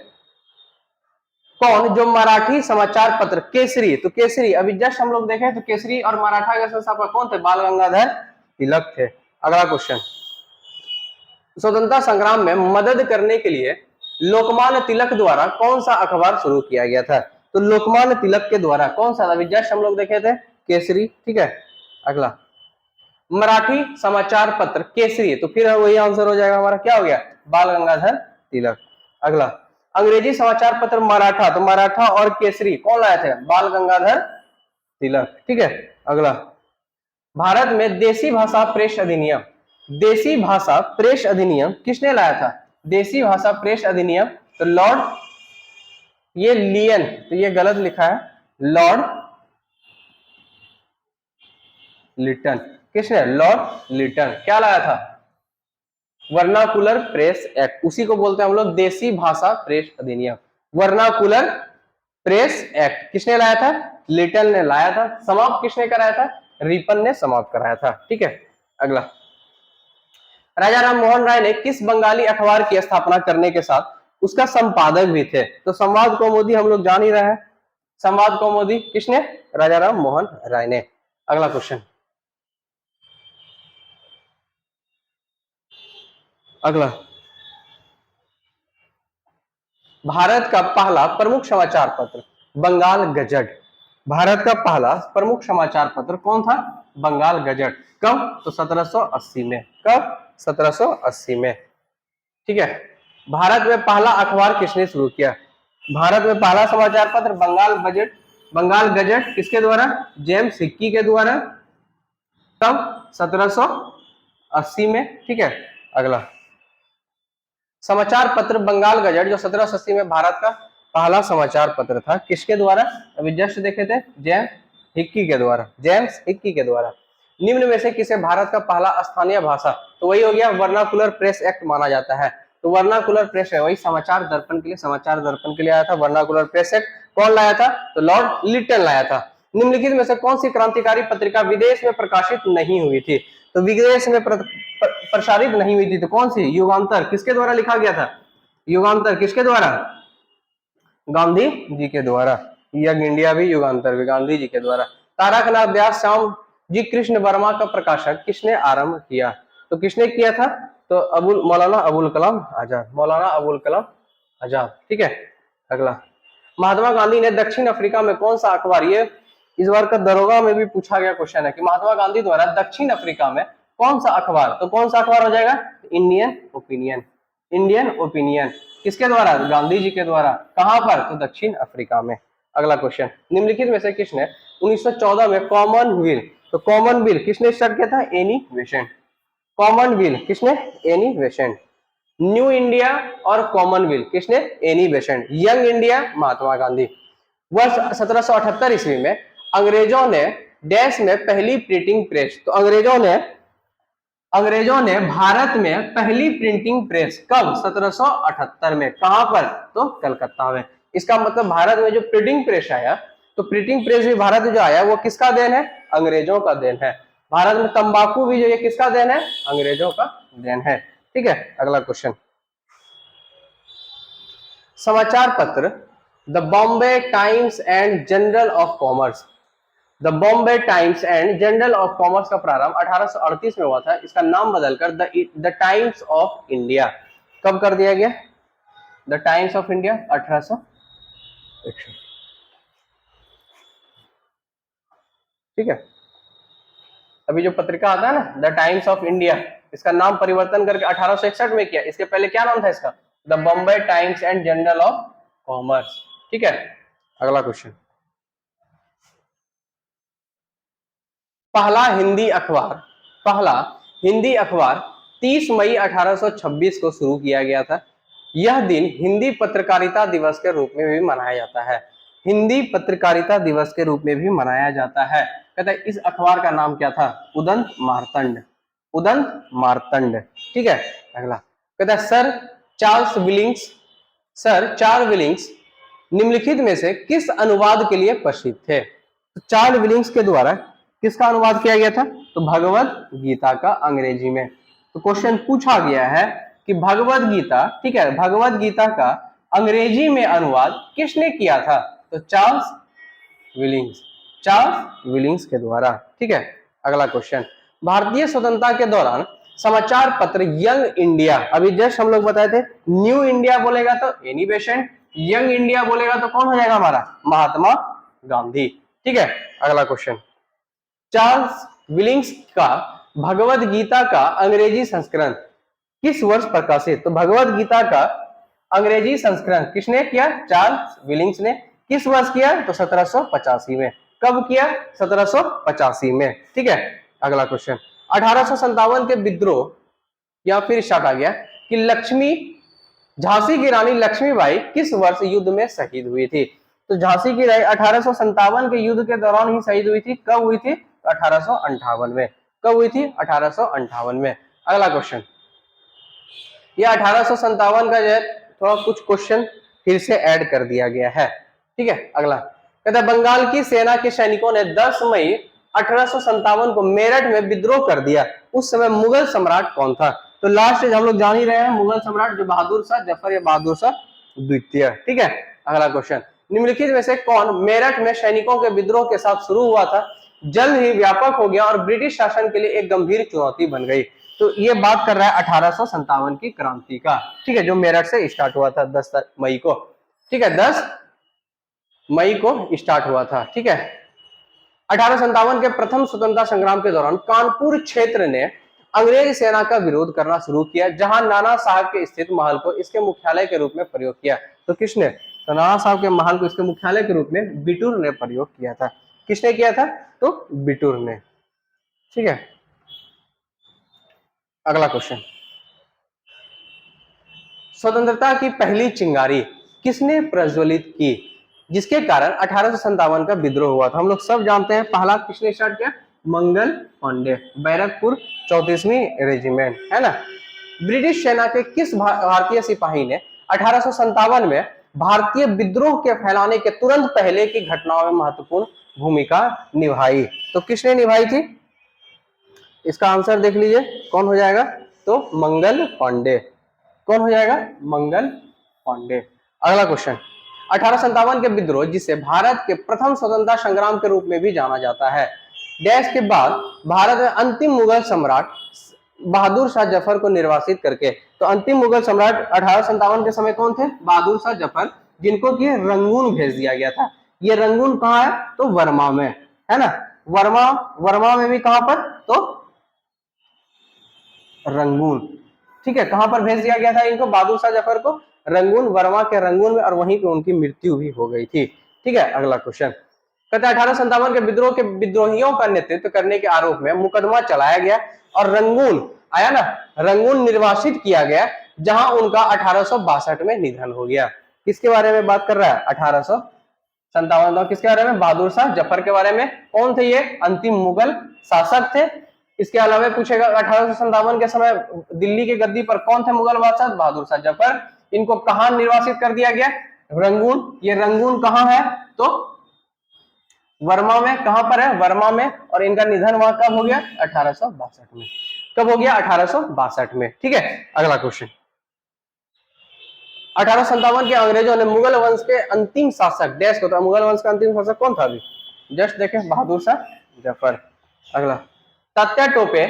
कौन जो मराठी समाचार पत्र केसरी, तो केसरी अभी जस्ट हम लोग देखे तो केसरी और मराठा के संस्थापक कौन थे? बाल गंगाधर तिलक थे। अगला क्वेश्चन, स्वतंत्रता संग्राम में मदद करने के लिए लोकमान्य तिलक द्वारा कौन सा अखबार शुरू किया गया था? तो लोकमान्य तिलक के द्वारा कौन सा? अभी जस्ट हम लोग देखे थे केसरी। ठीक है, अगला मराठी समाचार पत्र केसरी, तो फिर वही आंसर हो जाएगा हमारा, क्या हो गया? बाल गंगाधर तिलक। अगला अंग्रेजी समाचार पत्र मराठा, तो मराठा और केसरी कौन लाए थे? बाल गंगाधर तिलक। ठीक है, अगला भारत में देसी भाषा प्रेस अधिनियम, देसी भाषा प्रेस अधिनियम किसने लाया था? देसी भाषा प्रेस अधिनियम तो लॉर्ड, ये लियन, तो ये गलत लिखा है, लॉर्ड लिटन। किसने? लॉर्ड लिटन। क्या लाया था? वर्नाकुलर प्रेस एक्ट, उसी को बोलते हैं हम लोग देसी भाषा प्रेस अधिनियम। वर्नाकुलर प्रेस एक्ट किसने लाया था? लिटन ने लाया था। समाप्त किसने कराया था? रिपन ने समाप्त कराया था। ठीक है, अगला राजा राम मोहन राय ने किस बंगाली अखबार की स्थापना करने के साथ उसका संपादक भी थे? तो संवाद कौमुदी हम लोग जान ही रहे हैं। संवाद कौमुदी किसने? राजा राम मोहन राय ने। अगला क्वेश्चन, अगला भारत का पहला प्रमुख समाचार पत्र बंगाल गजट। भारत का पहला प्रमुख समाचार पत्र कौन था? बंगाल गजट। कब? तो 1780 में। कब? 1780 में। ठीक है, भारत में पहला अखबार किसने शुरू किया? भारत में पहला समाचार पत्र बंगाल बजट, बंगाल गजट किसके द्वारा? जेम्स हिक्की के द्वारा। तब 1780 में। ठीक है, अगला समाचार पत्र बंगाल गजट जो 1780 में भारत का पहला समाचार पत्र था, किसके द्वारा? अभी जस्ट देखे थे, जेम्स हिक्की के द्वारा, जेम्स हिक्की के द्वारा। निम्न में से किसे भारत का पहला स्थानीय भाषा, तो वही हो गया वर्नाकुलर प्रेस एक्ट माना जाता है। तो वर्नाकुलर प्रेस है वही समाचार दर्पण के लिए, समाचार दर्पण के लिए आया था वर्नाकुलर प्रेस एक्ट। कौन लाया था? तो लॉर्ड लिटन लाया था। निम्नलिखित में से कौन सी क्रांतिकारी पत्रिका विदेश में प्रकाशित नहीं हुई थी? तो विदेश में प्रसारित नहीं हुई थी तो कौन सी? युगांतर। किसके द्वारा लिखा गया था? युगांतर किसके द्वारा? गांधी जी के द्वारा। यंग इंडिया भी, युगांतर भी गांधी जी के द्वारा। तारकनाथ व्यास श्याम जी कृष्ण वर्मा का प्रकाशक किसने आरंभ किया? तो किसने किया था? तो मौलाना अबुल कलाम आजाद। मौलाना अबुल कलाम आजाद। ठीक है। अगला, महात्मा गांधी ने दक्षिण अफ्रीका में कौन सा अखबार, ये इस बार का दरोगा में भी पूछा गया क्वेश्चन है कि महात्मा गांधी द्वारा दक्षिण अफ्रीका में कौन सा अखबार, तो कौन सा अखबार हो जाएगा? Indian opinion. इंडियन ओपिनियन किसके द्वारा? गांधी जी के द्वारा। कहां पर? तो दक्षिण अफ्रीका में। अगला क्वेश्चन, निम्नलिखित में से किसने 1914 में कॉमनवेल्थ, तो कॉमनवेल्थ किसने स्टार्ट किया था? Annie Besant. कॉमनवेल्थ किसने? Annie Besant. न्यू इंडिया और कॉमनवेल्थ किसने? Annie Besant. Young India Mahatma Gandhi. वर्ष 1778 ईस्वी में अंग्रेजों ने डैश में पहली प्रिंटिंग प्रेस, तो अंग्रेजों ने भारत में पहली प्रिंटिंग प्रेस कब? 1778 में। कहां पर? तो कलकत्ता में। इसका मतलब भारत में जो प्रिंटिंग प्रेस आया, तो प्रिंटिंग प्रेस भी भारत में जो आया वो किसका देन है? अंग्रेजों का देन है। भारत में तंबाकू भी जो ये किसका देन है? अंग्रेजों का देन है। ठीक है। अगला क्वेश्चन, समाचार पत्र the Bombay times and general of commerce, the Bombay times and general of commerce का प्रारंभ 1838 में हुआ था। इसका नाम बदलकर द टाइम्स ऑफ इंडिया कब कर दिया गया? The Times of India 1861। ठीक है। अभी जो पत्रिका आता है ना द टाइम्स ऑफ इंडिया, इसका नाम परिवर्तन करके 1861 में किया। इसके पहले क्या नाम था इसका? The Bombay times and general of commerce. ठीक है। अगला क्वेश्चन, पहला हिंदी अखबार 30 मई 1826 को शुरू किया गया था। यह दिन हिंदी पत्रकारिता दिवस के रूप में भी मनाया जाता है। हिंदी पत्रकारिता दिवस के रूप में भी मनाया जाता है। कहता है इस अखबार का नाम क्या था? उदंत मार्तंड। उदंत मार्तंड। ठीक है। अगला कहता है सर चार्ल्स विलिंग्स निम्नलिखित में से किस अनुवाद के लिए प्रसिद्ध थे? तो चार्ल्स विलिंग्स के द्वारा किसका अनुवाद किया गया था? तो भगवत गीता का अंग्रेजी में। तो क्वेश्चन पूछा गया है कि भगवत गीता, ठीक है, भगवत गीता का अंग्रेजी में अनुवाद किसने किया था? तो चार्ल्स विलिंग्स के द्वारा। ठीक है। अगला क्वेश्चन, भारतीय स्वतंत्रता के दौरान समाचार पत्र यंग इंडिया, अभी जस्ट हम लोग बताए थे, न्यू इंडिया बोलेगा तो एनी बेसेंट, यंग इंडिया बोलेगा तो कौन हो जाएगा हमारा? महात्मा गांधी। ठीक है। अगला क्वेश्चन, चार्ल्स विलिंग्स का भगवत गीता का अंग्रेजी संस्करण किस वर्ष प्रकाशित? तो भगवत गीता का अंग्रेजी संस्करण किसने किया? चार्ल्स विलिंग्स ने। किस वर्ष किया? तो 1785 में। कब किया? 1785 में। ठीक है। अगला क्वेश्चन, 1857 के विद्रोह या फिर स्टार्ट आ गया कि झांसी की रानी लक्ष्मीबाई किस वर्ष युद्ध में शहीद हुई थी? तो झांसी की रानी 1857 के युद्ध के दौरान ही शहीद हुई थी। कब हुई थी? 1858 में। कब हुई थी? 1858 में। अगला क्वेश्चन, यह 1857 का जो है थोड़ा कुछ क्वेश्चन फिर से ऐड कर दिया गया है। ठीक है। अगला कहता है बंगाल की सेना के सैनिकों ने 10 मई 1857 को मेरठ में विद्रोह कर दिया। उस समय मुगल सम्राट कौन था? तो लास्ट हम लोग जान ही रहे हैं, मुगल सम्राट जो बहादुर शाह जफर या बहादुर शाह द्वितीय। ठीक है। अगला क्वेश्चन, निम्नलिखित में से कौन मेरठ में सैनिकों के विद्रोह के साथ शुरू हुआ था, जल्द ही व्यापक हो गया और ब्रिटिश शासन के लिए एक गंभीर चुनौती बन गई? तो ये बात कर रहा है 1857 की क्रांति का। ठीक है, जो मेरठ से स्टार्ट हुआ था 10 मई को। ठीक है, 10 मई को स्टार्ट हुआ था। ठीक है। 1857 के प्रथम स्वतंत्रता संग्राम के दौरान कानपुर क्षेत्र ने अंग्रेज सेना का विरोध करना शुरू किया, जहां नाना साहब के स्थित महल को इसके मुख्यालय के रूप में प्रयोग किया। तो किसने? तो नाना साहब के महल को इसके मुख्यालय के रूप में बिटूर ने प्रयोग किया था। किसने किया था? तो बिटूर ने। ठीक है। अगला क्वेश्चन, स्वतंत्रता की पहली चिंगारी किसने प्रज्वलित की, जिसके कारण 1857 का विद्रोह हुआ था? हम लोग सब जानते हैं, पहला किसने स्टार्ट किया? मंगल पांडे, बैरकपुर 34वीं रेजिमेंट, है ना। ब्रिटिश सेना के किस भारतीय सिपाही ने 1857 में भारतीय विद्रोह के फैलाने के तुरंत पहले की घटनाओं में महत्वपूर्ण भूमिका निभाई। तो किसने निभाई थी? इसका आंसर देख लीजिए कौन हो जाएगा, तो मंगल पांडे। कौन हो जाएगा? मंगल पांडे। अगला क्वेश्चन, 1857 के विद्रोह जिसे भारत के प्रथम स्वतंत्रता संग्राम के रूप में भी जाना जाता है, डैश के बाद भारत में अंतिम मुगल सम्राट बहादुर शाह जफर को निर्वासित करके। तो अंतिम मुगल सम्राट 1857 के समय कौन थे? बहादुर शाह जफर, जिनको कि रंगून भेज दिया गया था। ये रंगून कहाँ है? तो वर्मा में है ना। वर्मा में भी कहां पर? तो रंगून। ठीक है, कहां पर भेज दिया गया था इनको, बहादुर शाह जफर को? रंगून, वर्मा के रंगून में, और वहीं पे उनकी मृत्यु भी हो गई थी। ठीक है, अगला क्वेश्चन कहता है 1857 के विद्रोह के विद्रोहियों का नेतृत्व करने के आरोप में मुकदमा चलाया गया और रंगून आया ना, रंगून निर्वासित किया गया, जहां उनका 1862 में निधन हो गया। किसके बारे में बात कर रहा है? 1857। किसके बारे में? बहादुर शाह जफर के बारे में। कौन थे ये? अंतिम मुगल शासक थे। इसके अलावा पूछेगा 1857 के समय दिल्ली की गद्दी पर कौन थे मुगल बादशाह? बहादुर शाह जफर। इनको कहां निर्वासित कर दिया गया? रंगून। ये रंगून कहां है? तो वर्मा में। कहां पर है? वर्मा में। और इनका निधन वहां कब हो गया? 1862 में। कब हो गया? 1862 में। ठीक है, अगला क्वेश्चन, 1857 के अंग्रेजों ने मुगल वंश के अंतिम शासक डैश को था। मुगल वंश का अंतिम शासक कौन था? अभी जस्ट देखें, बहादुर शाह जफर। अगला, तात्या टोपे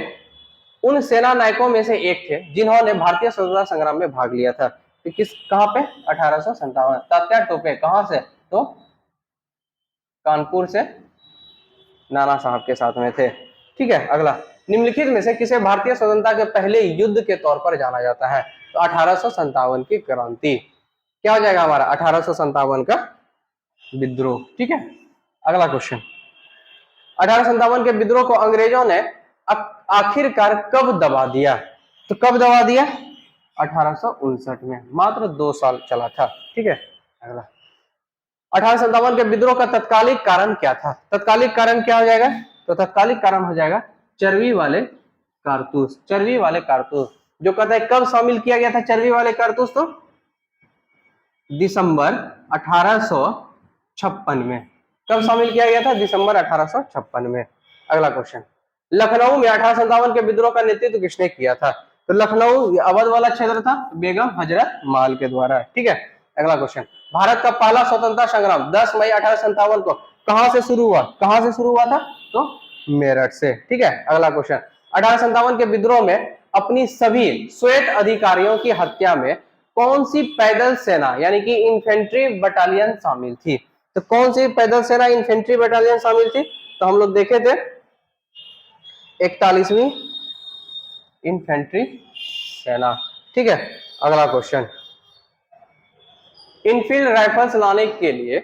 उन सेना नायकों में से एक थे जिन्होंने भारतीय स्वतंत्रता संग्राम में भाग लिया था। तो किस, कहां पे? 1857। तात्या टोपे कहां से? तो कानपुर से नाना साहब के साथ में थे। ठीक है, अगला, निम्नलिखित में से किसे भारतीय स्वतंत्रता के पहले युद्ध के तौर पर जाना जाता है? तो 1857 की क्रांति। क्या हो जाएगा हमारा? 1857 का विद्रोह। ठीक है, अगला क्वेश्चन, 1857 के विद्रोह को अंग्रेजों ने आखिरकार कब दबा दिया? तो कब दबा दिया? 1859 में। मात्र 2 साल चला था। ठीक है, अगला, 1857 के विद्रोह का तत्कालिक कारण क्या था? तत्कालिक कारण क्या हो जाएगा? तो तत्कालिक कारण हो जाएगा चर्बी वाले कारतूस। चर्बी वाले कारतूस जो कहता है कब शामिल किया गया था चर्बी वाले कारतूस? तो दिसंबर 1856 में। कब शामिल किया गया था? दिसंबर 1856 में। अगला क्वेश्चन, लखनऊ में 1857 के विद्रोह का नेतृत्व किसने किया था? तो लखनऊ अवध वाला क्षेत्र था, बेगम हजरत महल के द्वारा। ठीक है, अगला क्वेश्चन, भारत का पहला स्वतंत्रता संग्राम 10 मई 1857 को कहां से शुरू हुआ? कहां से शुरू हुआ था? तो मेरठ से। ठीक है, अगला क्वेश्चन, 1857 के विद्रोह में अपनी सभी श्वेत अधिकारियों की हत्या में कौन सी पैदल सेना यानी कि इन्फेंट्री बटालियन शामिल थी? तो कौन सी पैदल सेना इन्फेंट्री बटालियन शामिल थी? तो हम लोग देखे थे 41वीं इन्फेंट्री सेना। ठीक है, अगला क्वेश्चन, इनफील्ड राइफल्स लाने के लिए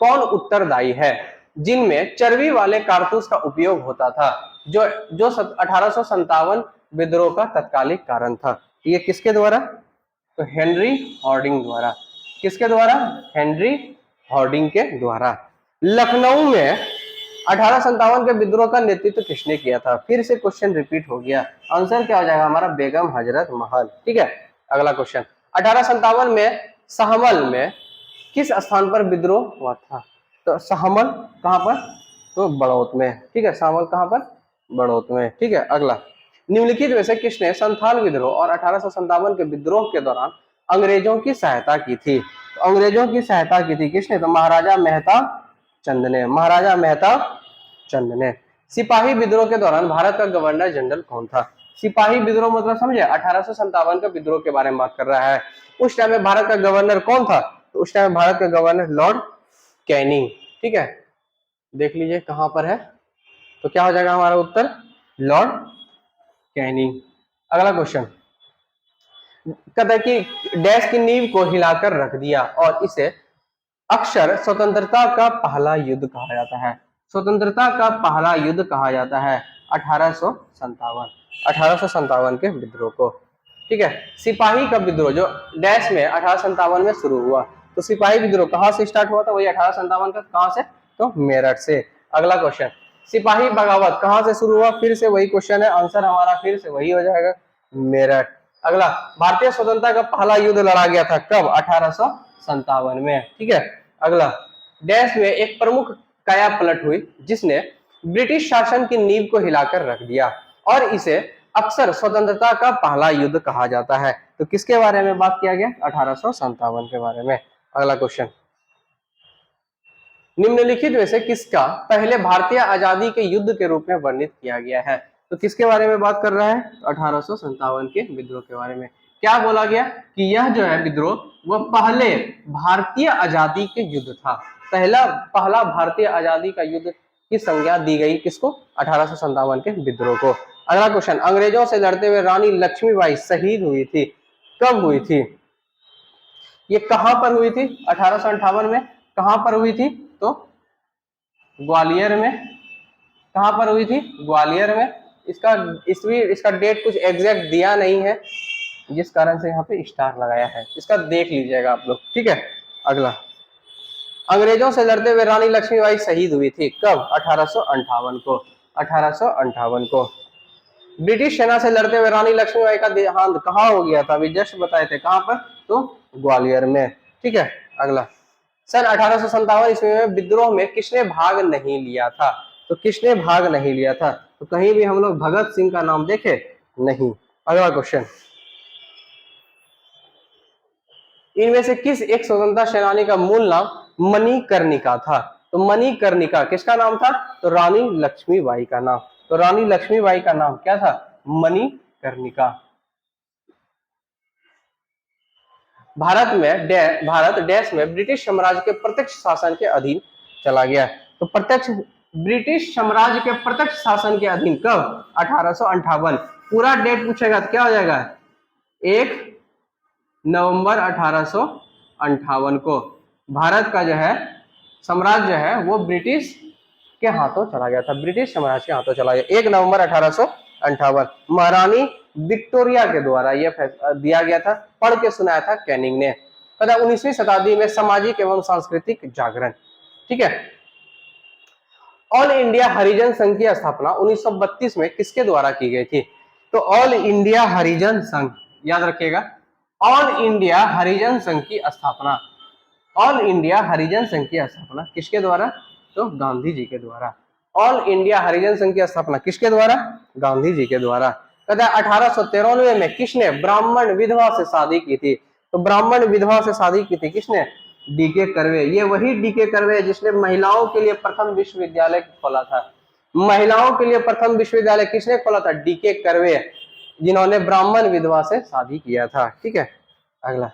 कौन उत्तरदायी है जिनमें चर्बी वाले कारतूस का उपयोग होता था, जो जो 1857 विद्रोह का तत्कालिक कारण था? ये किसके द्वारा? तो हेनरी हॉर्डिंग द्वारा। किसके द्वारा? हेनरी हॉर्डिंग के द्वारा। लखनऊ में 1857 के विद्रोह का नेतृत्व किसने किया था? फिर से क्वेश्चन रिपीट हो गया। आंसर क्या हो जाएगा हमारा? बेगम हजरत महल। ठीक है, अगला क्वेश्चन, 1857 में शाहमल में किस स्थान पर विद्रोह हुआ था? तो शाहमल कहां पर? तो बड़ौत में। ठीक है, शाहमल कहां पर? बड़ौत में। ठीक है, अगला, निम्नलिखित में से किसने संथाल विद्रोह और 1857 के विद्रोह के दौरान अंग्रेजों की सहायता की थी? तो अंग्रेजों की सहायता की थी किसने? तो महाराजा मेहता चंद ने। महाराजा मेहता चंद ने। सिपाही विद्रोह के दौरान भारत का गवर्नर जनरल कौन था? सिपाही विद्रोह मतलब समझे? 1857 का विद्रोह के बारे में बात कर रहा है। उस टाइम में भारत का गवर्नर कौन था? तो उस टाइम भारत का गवर्नर लॉर्ड कैनिंग। ठीक है, देख लीजिए कहां पर है। तो क्या हो जाएगा हमारा उत्तर? Lord Canning. अगला क्वेश्चन, कहता है कि डैश की नींव को हिलाकर रख दिया और इसे अक्सर स्वतंत्रता का पहला युद्ध कहा जाता है। स्वतंत्रता का पहला युद्ध कहा जाता है 1857 के विद्रोह को। ठीक है, सिपाही का विद्रोह जो डैश में 1857 में शुरू हुआ। तो सिपाही विद्रोह कहां से स्टार्ट हुआ था? वही 1857 का। कहां से? तो मेरठ से। अगला क्वेश्चन, सिपाही बगावत कहां से शुरू हुआ? फिर से वही क्वेश्चन है, आंसर हमारा फिर से वही हो जाएगा, मेरठ। अगला, भारतीय स्वतंत्रता का पहला युद्ध लड़ा गया था कब? 1857 में। ठीक है, अगला, डैश में एक प्रमुख काया पलट हुई जिसने ब्रिटिश शासन की नींव को हिलाकर रख दिया और इसे अक्सर स्वतंत्रता का पहला युद्ध कहा जाता है। तो किसके बारे में बात किया गया? 1857 के बारे में। अगला क्वेश्चन, निम्नलिखित में से किसका पहले भारतीय आजादी के युद्ध के रूप में वर्णित किया गया है? तो किसके बारे में बात कर रहा है? 1857 के विद्रोह के बारे में। क्या बोला गया कि यह जो है विद्रोह वह पहले भारतीय आजादी के युद्ध था। पहला भारतीय आजादी का युद्ध की संज्ञा दी गई किसको? 1857 के विद्रोह को। अगला क्वेश्चन, अंग्रेजों से लड़ते हुए रानी लक्ष्मीबाई शहीद हुई थी, कब हुई थी? ये कहां पर हुई थी? 1858 में। कहां पर हुई थी? तो ग्वालियर में। कहां पर हुई थी? ग्वालियर में। इसका डेट कुछ एग्जैक्ट दिया नहीं है, जिस कारण से यहाँ पे स्टार लगाया है, इसका देख लीजिएगा आप लोग, ठीक है। अगला, अंग्रेजों से लड़ते हुए रानी लक्ष्मीबाई शहीद हुई थी, कब? 1858 को। 1858 को। ब्रिटिश सेना से लड़ते हुए रानी लक्ष्मीबाई का देहांत कहाँ हो गया था? अभी जस्ट बताए थे, कहां पर? तो ग्वालियर में, ठीक है। अगला, सन 1857 ईस्वी में विद्रोह में किसने भाग नहीं लिया था? तो किसने भाग नहीं लिया था? तो कहीं भी हम लोग भगत सिंह का नाम देखे नहीं। अगला क्वेश्चन, इनमें से किस एक स्वतंत्रता सेनानी का मूल नाम मणिकर्णिका था? तो मणिकर्णिका किसका नाम था? तो रानी लक्ष्मीबाई का नाम। तो रानी लक्ष्मीबाई का नाम क्या था? मणिकर्णिका। भारत डैश में ब्रिटिश साम्राज्य के प्रत्यक्ष शासन के अधीन चला गया। तो ब्रिटिश साम्राज्य के प्रत्यक्ष शासन के अधीन कब? 1858। पूरा डेट पूछेगा तो क्या हो जाएगा? 1 नवंबर 1858 को भारत का जो है साम्राज्य है वो ब्रिटिश के हाथों चला गया था, ब्रिटिश साम्राज्य के हाथों चला गया 1 नवंबर 1858। महारानी विक्टोरिया के द्वारा यह फैसला दिया गया था, पढ़ के सुनाया था कैनिंग ने। 19वीं शताब्दी में सामाजिक एवं सांस्कृतिक जागरण, ठीक है। ऑल इंडिया हरिजन संघ की स्थापना 1932 में किसके द्वारा की गई थी? तो ऑल इंडिया हरिजन संघ, याद रखिएगा, ऑल इंडिया हरिजन संघ की स्थापना, ऑल इंडिया हरिजन संघ की स्थापना किसके द्वारा? तो गांधी जी के द्वारा। ऑल इंडिया हरिजन संघ की स्थापना किसके द्वारा? गांधी जी के द्वारा। कहता है 1893 में किसने ब्राह्मण विधवा से शादी की थी? तो ब्राह्मण विधवा से शादी की थी किसने? डीके कर्वे। ये वही डीके कर्वे है जिसने महिलाओं के लिए प्रथम विश्वविद्यालय खोला था। महिलाओं के लिए प्रथम विश्वविद्यालय किसने खोला था? डीके कर्वे, जिन्होंने ब्राह्मण विधवा से शादी किया था, ठीक है। अगला,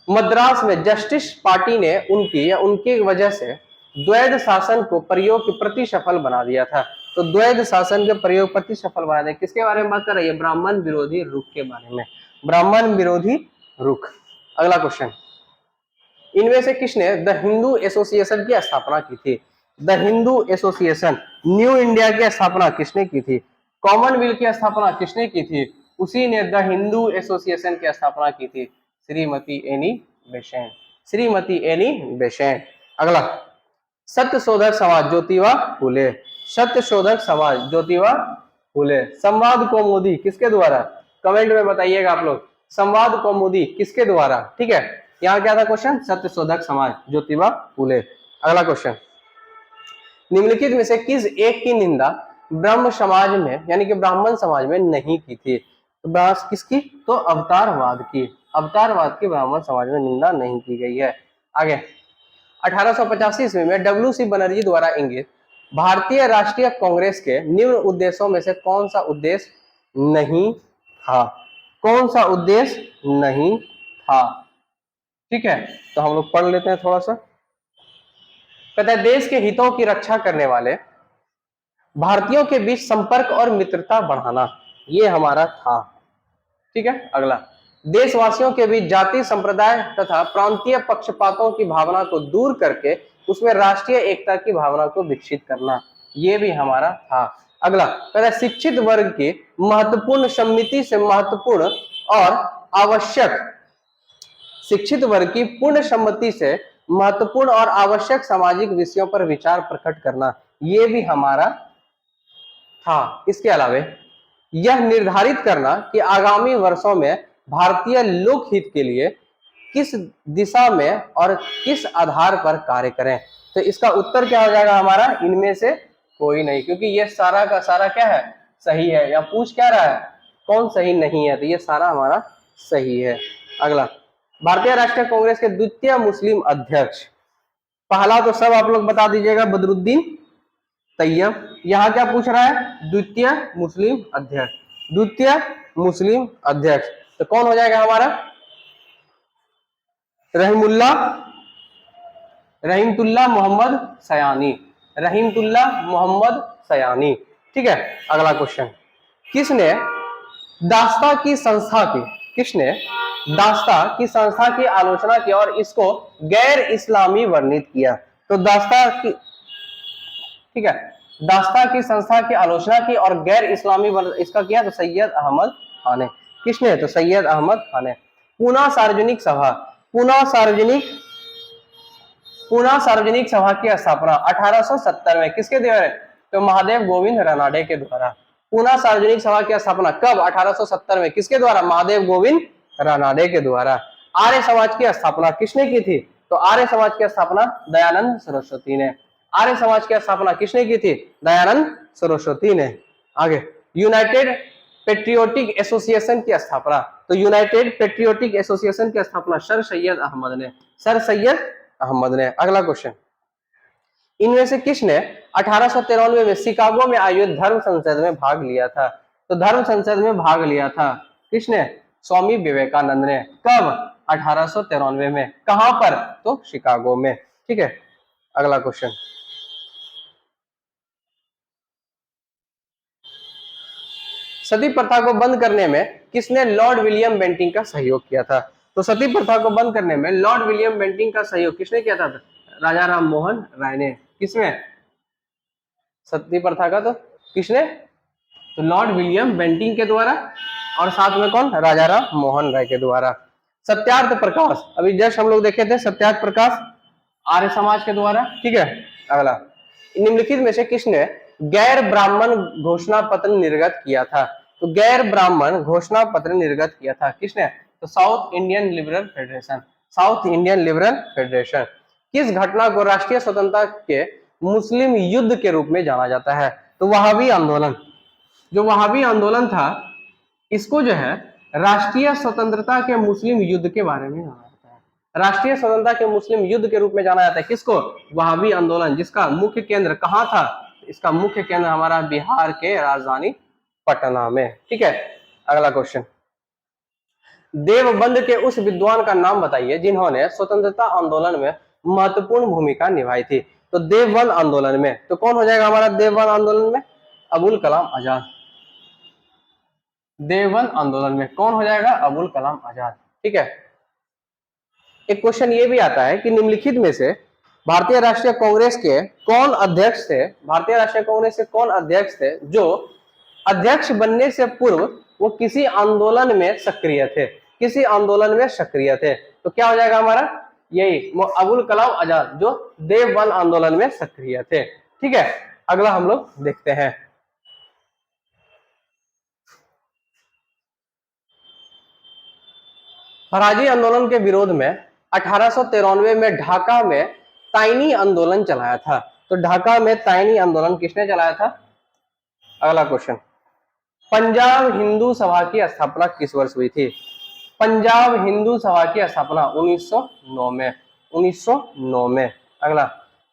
मद्रास में जस्टिस पार्टी ने उनकी वजह से द्वैध शासन को प्रयोग के प्रति सफल बना दिया था। तो द्वैध शासन के प्रयोग प्रति सफल बना दिया, किसके बारे में बात कर रही है? ब्राह्मण विरोधी रुख के बारे में, ब्राह्मण विरोधी रुख। अगला क्वेश्चन, इनमें से किसने द हिंदू एसोसिएशन की स्थापना की थी? The Hindu association, new India की स्थापना किसने की थी? कॉमनवेल्थ की स्थापना किसने की थी? उसी ने द हिंदू एसोसिएशन की स्थापना की थी, Shrimati Annie Besant, Shrimati Annie Besant. अगला, सत्य शोधक समाज ज्योतिबा फूले, सत्य शोधक समाज ज्योतिबा फूले। संवाद कौमुदी किसके द्वारा? कमेंट में बताइएगा आप लोग, संवाद कौमुदी किसके द्वारा, ठीक है। यहाँ क्या था क्वेश्चन? सत्य शोधक समाज ज्योतिबा फूले। अगला क्वेश्चन, निम्नलिखित में से किस एक की निंदा ब्रह्म समाज में यानी कि ब्राह्मण समाज में नहीं की थी? तो किसकी? तो अवतारवाद की, अवतारवाद की ब्राह्मण समाज में निंदा नहीं की गई है। आगे, 1885 ईस्वी में डब्ल्यू.सी. बनर्जी द्वारा इंगित भारतीय राष्ट्रीय कांग्रेस के निम्न उद्देश्यों में से कौन सा उद्देश्य नहीं था? कौन सा उद्देश्य नहीं था? ठीक है, तो हम लोग पढ़ लेते हैं थोड़ा सा। कहता है, देश के हितों की रक्षा करने वाले भारतीयों के बीच संपर्क और मित्रता बढ़ाना, ये हमारा था, ठीक है। अगला, देशवासियों के बीच जाति, संप्रदाय तथा प्रांतीय पक्षपातों की भावना को दूर करके उसमें राष्ट्रीय एकता की भावना को विकसित करना, ये भी हमारा था। अगला, कहता है, शिक्षित वर्ग की महत्वपूर्ण सम्मिति से महत्वपूर्ण और आवश्यक, शिक्षित वर्ग की पूर्ण सम्मति से महत्वपूर्ण और आवश्यक सामाजिक विषयों पर विचार प्रकट करना, ये भी हमारा था। इसके अलावा यह निर्धारित करना कि आगामी वर्षों में भारतीय लोकहित के लिए किस दिशा में और किस आधार पर कार्य करें? तो इसका उत्तर क्या हो जाएगा हमारा, इनमें से कोई नहीं, क्योंकि ये सारा का सारा क्या है, सही है। या पूछ क्या रहा है, कौन सही नहीं है, तो ये सारा हमारा सही है। अगला, भारतीय राष्ट्रीय कांग्रेस के द्वितीय मुस्लिम अध्यक्ष, पहला तो सब आप लोग बता दीजिएगा, बदरुद्दीन तैयब। यहाँ क्या पूछ रहा है, द्वितीय मुस्लिम अध्यक्ष, द्वितीय मुस्लिम अध्यक्ष, तो कौन हो जाएगा हमारा, रहीमतुल्लाह मोहम्मद सयानी, रहीमतुल्लाह मोहम्मद सयानी। ठीक है, अगला क्वेश्चन, किसने दास्ता की संस्था की, किसने दास्ता की संस्था की आलोचना की और इसको गैर इस्लामी वर्णित किया? तो दास्ता की, ठीक है, दास्ता की संस्था की आलोचना की और गैर इस्लामी इसका किया, तो सैयद अहमद खान ने। किसने, तो सैयद अहमद खान ने। पूना सार्वजनिक सभा, पूना सार्वजनिक सभा की स्थापना 1870 में किसके द्वारा, तो महादेव गोविंद रानडे के द्वारा। पूना सार्वजनिक सभा की स्थापना कब, 1870 में, किसके द्वारा, महादेव गोविंद रानडे के द्वारा। आर्य समाज की स्थापना किसने की थी, तो आर्य समाज की स्थापना दयानंद सरस्वती ने। आर्य समाज की स्थापना किसने की थी, दयानंद सरस्वती ने। आगे, यूनाइटेड पेट्रियोटिक एसोसिएशन की स्थापना, तो यूनाइटेड पेट्रियोटिक एसोसिएशन की स्थापना सर सैयद अहमद ने, सर सैयद अहमद ने। अगला क्वेश्चन, इनमें से किसने 1893 में शिकागो में आयोजित धर्म संसद में भाग लिया था? तो धर्म संसद में भाग लिया था किसने, स्वामी विवेकानंद ने। कब, 1893 में। कहां पर, तो शिकागो में। ठीक है, अगला क्वेश्चन, सती प्रथा को बंद करने में किसने लॉर्ड विलियम बेंटिंक का सहयोग किया था? तो सती प्रथा को बंद करने में लॉर्ड विलियम बेंटिंक का सहयोग किसने किया था, राजा राम मोहन राय ने। किसमें, सती प्रथा का, तो किसने, तो लॉर्ड विलियम बेंटिंक के द्वारा, और साथ में कौन, राजा राम मोहन राय के द्वारा। सत्यार्थ प्रकाश, अभी जस्ट हम लोग देखे थे, सत्यार्थ प्रकाश आर्य समाज के द्वारा। ठीक है, अगला, निम्नलिखित में से किसने गैर ब्राह्मण घोषणा पत्र निर्गत किया था? तो गैर ब्राह्मण घोषणा पत्र निर्गत किया था किसने, तो south Indian liberal federation, south Indian liberal federation. किस घटना को राष्ट्रीय स्वतंत्रता के मुस्लिम युद्ध के रूप में जाना जाता है? तो वहाबी आंदोलन, जो वहाबी आंदोलन था, इसको जो है राष्ट्रीय स्वतंत्रता के मुस्लिम युद्ध के बारे में जाना जाता है, राष्ट्रीय स्वतंत्रता के मुस्लिम युद्ध के रूप में जाना जाता है। किसको, वहाबी आंदोलन, जिसका मुख्य केंद्र कहां था, इसका मुख्य केंद्र हमारा बिहार के राजधानी पटना में। ठीक है, अगला क्वेश्चन, देवबंद के उस विद्वान का नाम बताइए जिन्होंने स्वतंत्रता आंदोलन में महत्वपूर्ण भूमिका निभाई थी। तो देवबंद आंदोलन में, तो कौन हो जाएगा हमारा देवबंद आंदोलन में, अबुल कलाम आजाद। देवबंद आंदोलन में कौन हो जाएगा, अबुल कलाम आजाद। ठीक है, एक क्वेश्चन ये भी आता है कि निम्नलिखित में से भारतीय राष्ट्रीय कांग्रेस के कौन अध्यक्ष थे, भारतीय राष्ट्रीय कांग्रेस के कौन अध्यक्ष थे जो अध्यक्ष बनने से पूर्व वो किसी आंदोलन में सक्रिय थे, किसी आंदोलन में सक्रिय थे। तो क्या हो जाएगा हमारा, यही अबुल कलाम आजाद, जो देवबंद आंदोलन में सक्रिय थे। ठीक है, अगला हम लोग देखते हैं, फराजी आंदोलन के विरोध में 1893 में ढाका में ताइनी आंदोलन चलाया था। तो ढाका में ताइनी आंदोलन किसने चलाया था? अगला क्वेश्चन, पंजाब हिंदू सभा की स्थापना किस वर्ष हुई थी? पंजाब हिंदू सभा की स्थापना 1909 में, 1909 में। अगला,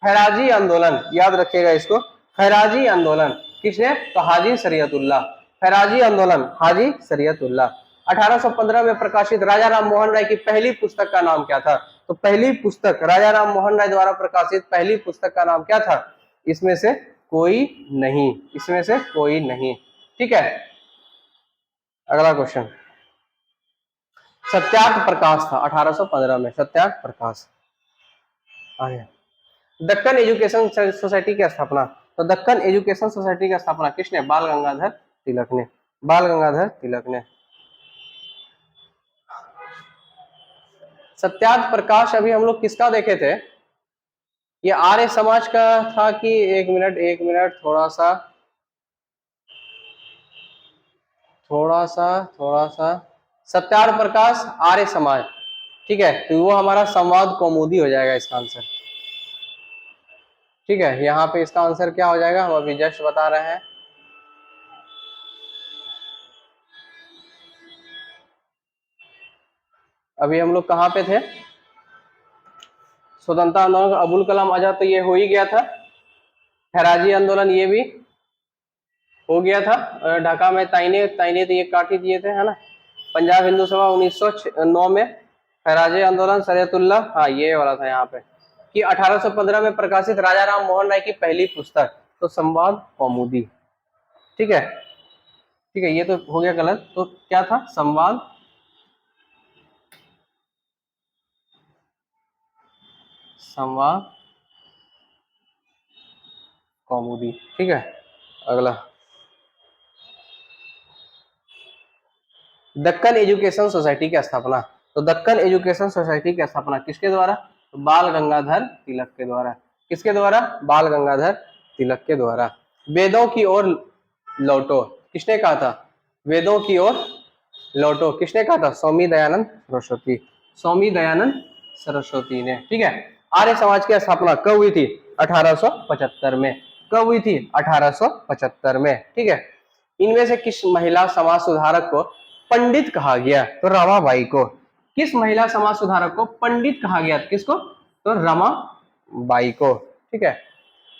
फैराजी आंदोलन, याद रखिएगा इसको, फैराजी आंदोलन किसने, तो हाजी शरीयतुल्लाह, फैराजी आंदोलन हाजी शरीयतुल्लाह। 1815 में प्रकाशित राजा राम मोहन राय की पहली पुस्तक का नाम क्या था? तो पहली पुस्तक, राजा राम मोहन राय द्वारा प्रकाशित पहली पुस्तक का नाम क्या था? इसमें से कोई नहीं, इसमें से कोई नहीं। ठीक है, अगला क्वेश्चन, सत्यार्थ प्रकाश था 1815 में, सत्यार्थ प्रकाश। आगे, दक्कन एजुकेशन सोसाइटी की स्थापना, तो दक्कन एजुकेशन सोसाइटी की स्थापना किसने, बाल गंगाधर तिलक ने, बाल गंगाधर तिलक ने। सत्यार्थ प्रकाश अभी हम लोग किसका देखे थे, ये आर्य समाज का था कि, एक मिनट थोड़ा सा, सत्यार्थ प्रकाश आर्य समाज। ठीक है, तो वो हमारा संवाद कौमुदी हो जाएगा इसका आंसर। ठीक है, यहाँ पे इसका आंसर क्या हो जाएगा, हम अभी जस्ट बता रहे हैं। अभी हम लोग कहाँ पे थे, स्वतंत्रता आंदोलन, अबुल कलाम आजाद, तो ये हो ही गया था। खैराजी आंदोलन ये भी हो गया था। ढाका में ताइने ताइने तो ये काट ही दिए थे, है ना। पंजाब हिंदू सभा 1909 में। खैराजी आंदोलन शरीयतुल्लाह, हाँ ये वाला था यहाँ पे, कि 1815 में प्रकाशित राजा राम मोहन राय की पहली पुस्तक, तो संवाद कौमुदी। ठीक है, ठीक है, ये तो हो गया गलत, तो क्या था, संवाद संवाद कौमुदी। ठीक है, अगला, दक्कन एजुकेशन सोसाइटी की स्थापना। तो दक्कन एजुकेशन सोसाइटी की स्थापना किसके द्वारा, तो बाल गंगाधर तिलक के द्वारा। किसके द्वारा, बाल गंगाधर तिलक के द्वारा। वेदों की ओर लौटो किसने कहा था, वेदों की ओर लौटो किसने कहा था, स्वामी दयानंद सरस्वती, स्वामी दयानंद सरस्वती ने। ठीक है, आर्य समाज की स्थापना कब हुई थी, 1875 में। कब हुई थी, 1875 में। ठीक है, इनमें से किस महिला समाज सुधारक को पंडित कहा गया, तो रमाबाई को। किस महिला समाज सुधारक को पंडित कहा गया, किसको, तो रमाबाई को। ठीक है,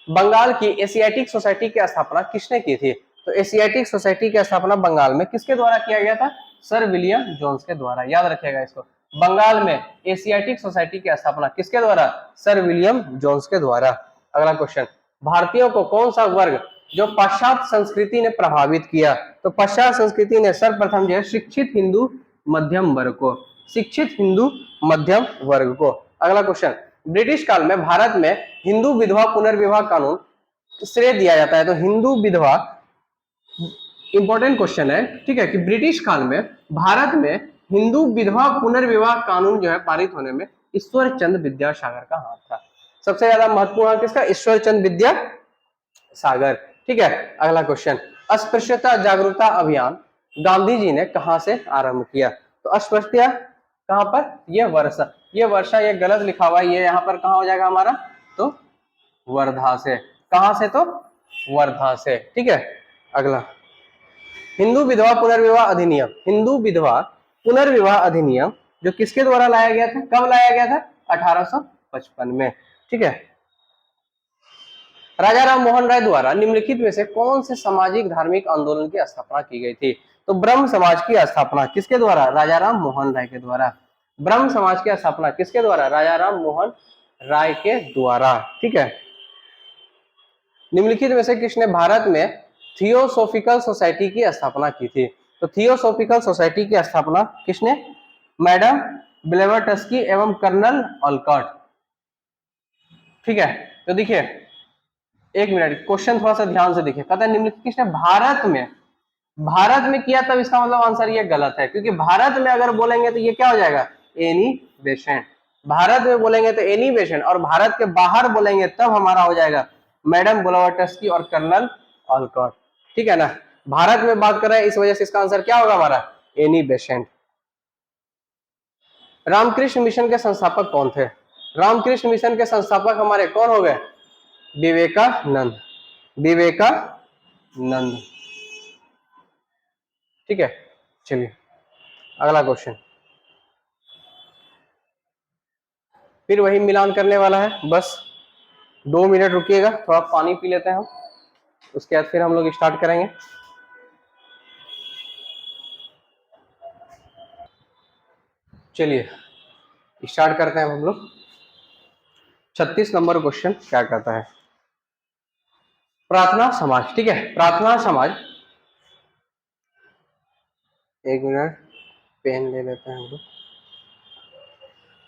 बंगाल की एशियाटिक सोसाइटी की स्थापना किसने की थी, तो एशियाटिक सोसाइटी की स्थापना बंगाल में किसके द्वारा किया गया था, सर विलियम जोन्स के द्वारा। याद रखिएगा इसको, बंगाल में एशियाटिक सोसाइटी की स्थापना किसके द्वारा, सर विलियम जोन्स के द्वारा। अगला क्वेश्चन, भारतीयों को कौन सा वर्ग जो पाश्चात्य संस्कृति ने प्रभावित किया, तो पाश्चात्य संस्कृति ने सर्वप्रथम जो है शिक्षित हिंदू मध्यम वर्ग को, शिक्षित हिंदू मध्यम वर्ग को। अगला क्वेश्चन, ब्रिटिश काल में भारत में हिंदू विधवा पुनर्विवाह कानून श्रेय दिया जाता है, तो हिंदू विधवा, इंपॉर्टेंट क्वेश्चन है। ठीक है, कि ब्रिटिश काल में भारत में हिंदू विधवा पुनर्विवाह कानून जो है पारित होने में ईश्वर चंद्र विद्यासागर का हाथ था। सबसे ज्यादा महत्वपूर्ण किसका, ईश्वर चंद्र विद्यासागर। ठीक है, अगला क्वेश्चन, अस्पृश्यता जागरूकता अभियान गांधी जी ने कहां से आरंभ किया, तो अस्पृश्यता कहां पर, यह वर्षा, ये वर्षा, ये गलत लिखा हुआ है, ये यहाँ पर कहां हो जाएगा हमारा, तो वर्धा से। कहां से, तो वर्धा से। ठीक है, अगला, हिंदू विधवा पुनर्विवाह अधिनियम, हिंदू विधवा पुनर्विवाह अधिनियम जो किसके द्वारा लाया गया था, कब लाया गया था, 1855 में। ठीक है, राजा राम मोहन राय द्वारा निम्नलिखित में से कौन से सामाजिक धार्मिक आंदोलन की स्थापना की गई थी, तो ब्रह्म समाज की स्थापना किसके द्वारा, राजा राम मोहन राय के द्वारा। ब्रह्म समाज की स्थापना किसके द्वारा, राजा राम मोहन राय के द्वारा। ठीक है, निम्नलिखित में से किसने भारत में थियोसोफिकल सोसाइटी की स्थापना की थी, तो थियोसोफिकल सोसाइटी की स्थापना किसने, मैडम ब्लेवरटस्की एवं कर्नल ऑलकॉट। ठीक है, तो देखिए एक मिनट, क्वेश्चन थोड़ा सा ध्यान से देखिए, कहता है निम्नलिखित किसने भारत में, भारत में किया, तब इसका मतलब आंसर ये गलत है, क्योंकि भारत में अगर बोलेंगे तो ये क्या हो जाएगा, एनी बेसेंट। भारत में बोलेंगे तो एनी बेसेंट, और भारत के बाहर बोलेंगे तब हमारा हो जाएगा मैडम ब्लेवरटस्की और कर्नल ऑलकॉट। ठीक है ना, भारत में बात कर रहे हैं, इस वजह से इसका आंसर क्या होगा हमारा, एनी बेसेंट। रामकृष्ण मिशन के संस्थापक कौन थे, रामकृष्ण मिशन के संस्थापक हमारे कौन हो गए, विवेकानंद, विवेकानंद। ठीक है, चलिए अगला क्वेश्चन, फिर वही मिलान करने वाला है, बस 2 मिनट रुकिएगा, थोड़ा पानी पी लेते हैं हम, उसके बाद फिर हम लोग स्टार्ट करेंगे। चलिए स्टार्ट करते हैं हम लोग। 36 नंबर क्वेश्चन क्या कहता है, प्रार्थना समाज। ठीक है, प्रार्थना समाज, एक मिनट पेन ले लेते हैं हम लोग।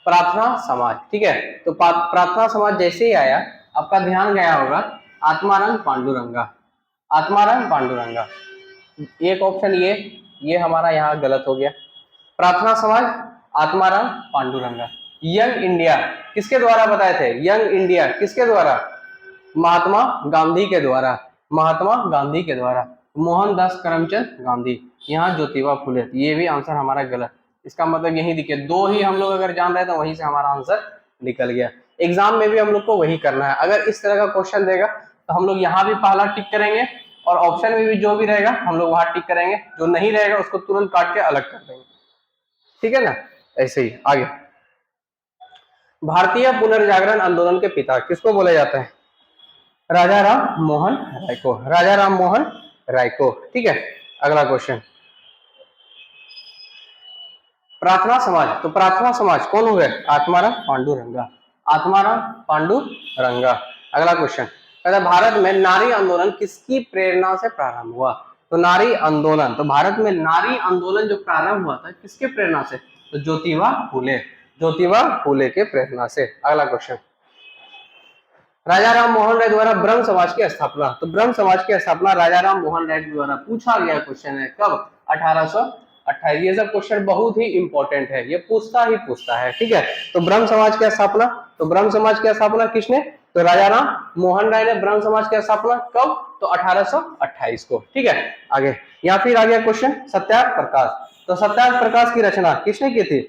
प्रार्थना समाज, ठीक है, तो प्रार्थना समाज जैसे ही आया आपका ध्यान गया होगा आत्माराम पांडुरंगा, आत्माराम पांडुरंगा। एक ऑप्शन ये हमारा यहाँ गलत हो गया। प्रार्थना समाज आत्माराम पांडुरंगा। यंग इंडिया किसके द्वारा बताए थे, यंग इंडिया किसके द्वारा, महात्मा गांधी के द्वारा, महात्मा गांधी के द्वारा। मोहनदास करमचंद गांधी, यहाँ ज्योतिबा फुले, ये भी आंसर हमारा गलत। इसका मतलब यही दिखे, दो ही हम लोग अगर जान रहे तो वहीं से हमारा आंसर निकल गया। एग्जाम में भी हम लोग को वही करना है। अगर इस तरह का क्वेश्चन देगा तो हम लोग यहाँ भी पहला टिक करेंगे और ऑप्शन में भी जो भी रहेगा हम लोग वहां टिक करेंगे, जो नहीं रहेगा उसको तुरंत काट के अलग कर देंगे, ठीक है ना। ऐसे ही आगे, भारतीय पुनर्जागरण आंदोलन के पिता किसको बोले जाते हैं? राजा राम मोहन राय को, राजा राम मोहन राय को, ठीक है। अगला क्वेश्चन, प्रार्थना समाज, तो प्रार्थना समाज कौन हो गए? आत्माराम पांडुरंगा, आत्माराम पांडुरंगा। अगला क्वेश्चन, कहता है भारत में नारी आंदोलन किसकी प्रेरणा से प्रारंभ हुआ? तो नारी आंदोलन, तो भारत में नारी आंदोलन जो प्रारंभ हुआ था किसके प्रेरणा से? तो ज्योतिबा फूले, ज्योतिबा फूले के प्रेरणा से। अगला क्वेश्चन, राजा राम मोहन राय द्वारा ब्रह्म समाज की स्थापना, तो ब्रह्म समाज की स्थापना राजा राम मोहन राय द्वारा, पूछा गया क्वेश्चन है कब? 1828। ये सब क्वेश्चन बहुत ही इंपॉर्टेंट है, ये पूछता ही पूछता है, ठीक है। तो ब्रह्म समाज की स्थापना, तो ब्रह्म समाज की स्थापना किसने? तो राजा राम मोहन राय ने ब्रह्म समाज की स्थापना कब? तो 1828 को, ठीक है। आगे, या फिर आ गया क्वेश्चन सत्याग्रह प्रकाश, तो सत्याग्रह प्रकाश की रचना किसने की थी?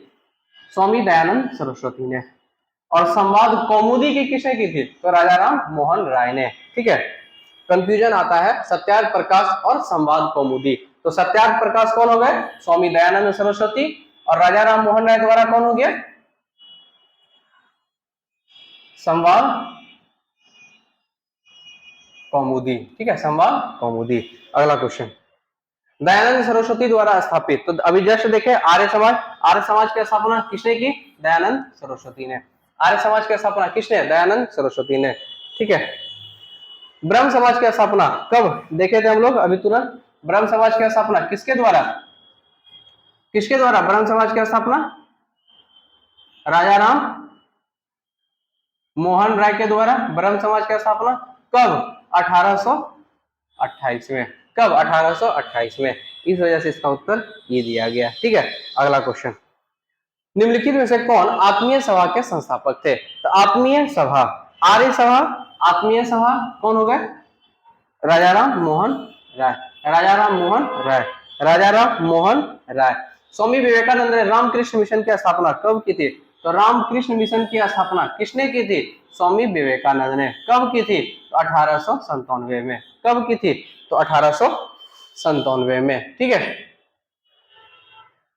स्वामी दयानंद सरस्वती ने। और संवाद कौमुदी की किसने की थी? तो राजा राम मोहन राय ने, ठीक है। कंफ्यूजन आता है सत्याग्रह प्रकाश और संवाद कौमुदी, तो सत्याग्रह प्रकाश कौन हो गए? स्वामी दयानंद सरस्वती, और राजा राम मोहन राय द्वारा कौन हो गया? संवाद कौमुदी, ठीक है, संवाद कौमुदी। अगला क्वेश्चन, दयानंद सरस्वती द्वारा स्थापित, तो अभी जस्ट देखे आर्य समाज, आर्य समाज की स्थापना किसने की? दयानंद सरस्वती ने। आर्य समाज की स्थापना किसने? दयानंद सरस्वती ने, ठीक है। ब्रह्म समाज की स्थापना कब देखे थे हम लोग अभी तुरंत? ब्रह्म समाज की स्थापना किसके द्वारा? किसके द्वारा ब्रह्म समाज की स्थापना? राजा राम मोहन राय के द्वारा ब्रह्म समाज की स्थापना कब? 1828 में। कब? 1828 में। इस वजह से इसका उत्तर ये दिया गया, ठीक है। अगला क्वेश्चन, निम्नलिखित में से कौन आत्मीय सभा के संस्थापक थे? तो आत्मीय सभा, आर्य सभा, आत्मीय सभा कौन हो गए? राजा राम मोहन राय, राजा राम मोहन राय, राजा राम मोहन राय। स्वामी विवेकानंद ने रामकृष्ण मिशन की स्थापना कब की थी? तो रामकृष्ण मिशन की स्थापना किसने की थी? स्वामी विवेकानंद ने। कब की थी? तो 1897 में। कब की थी? तो 1897 में, ठीक है,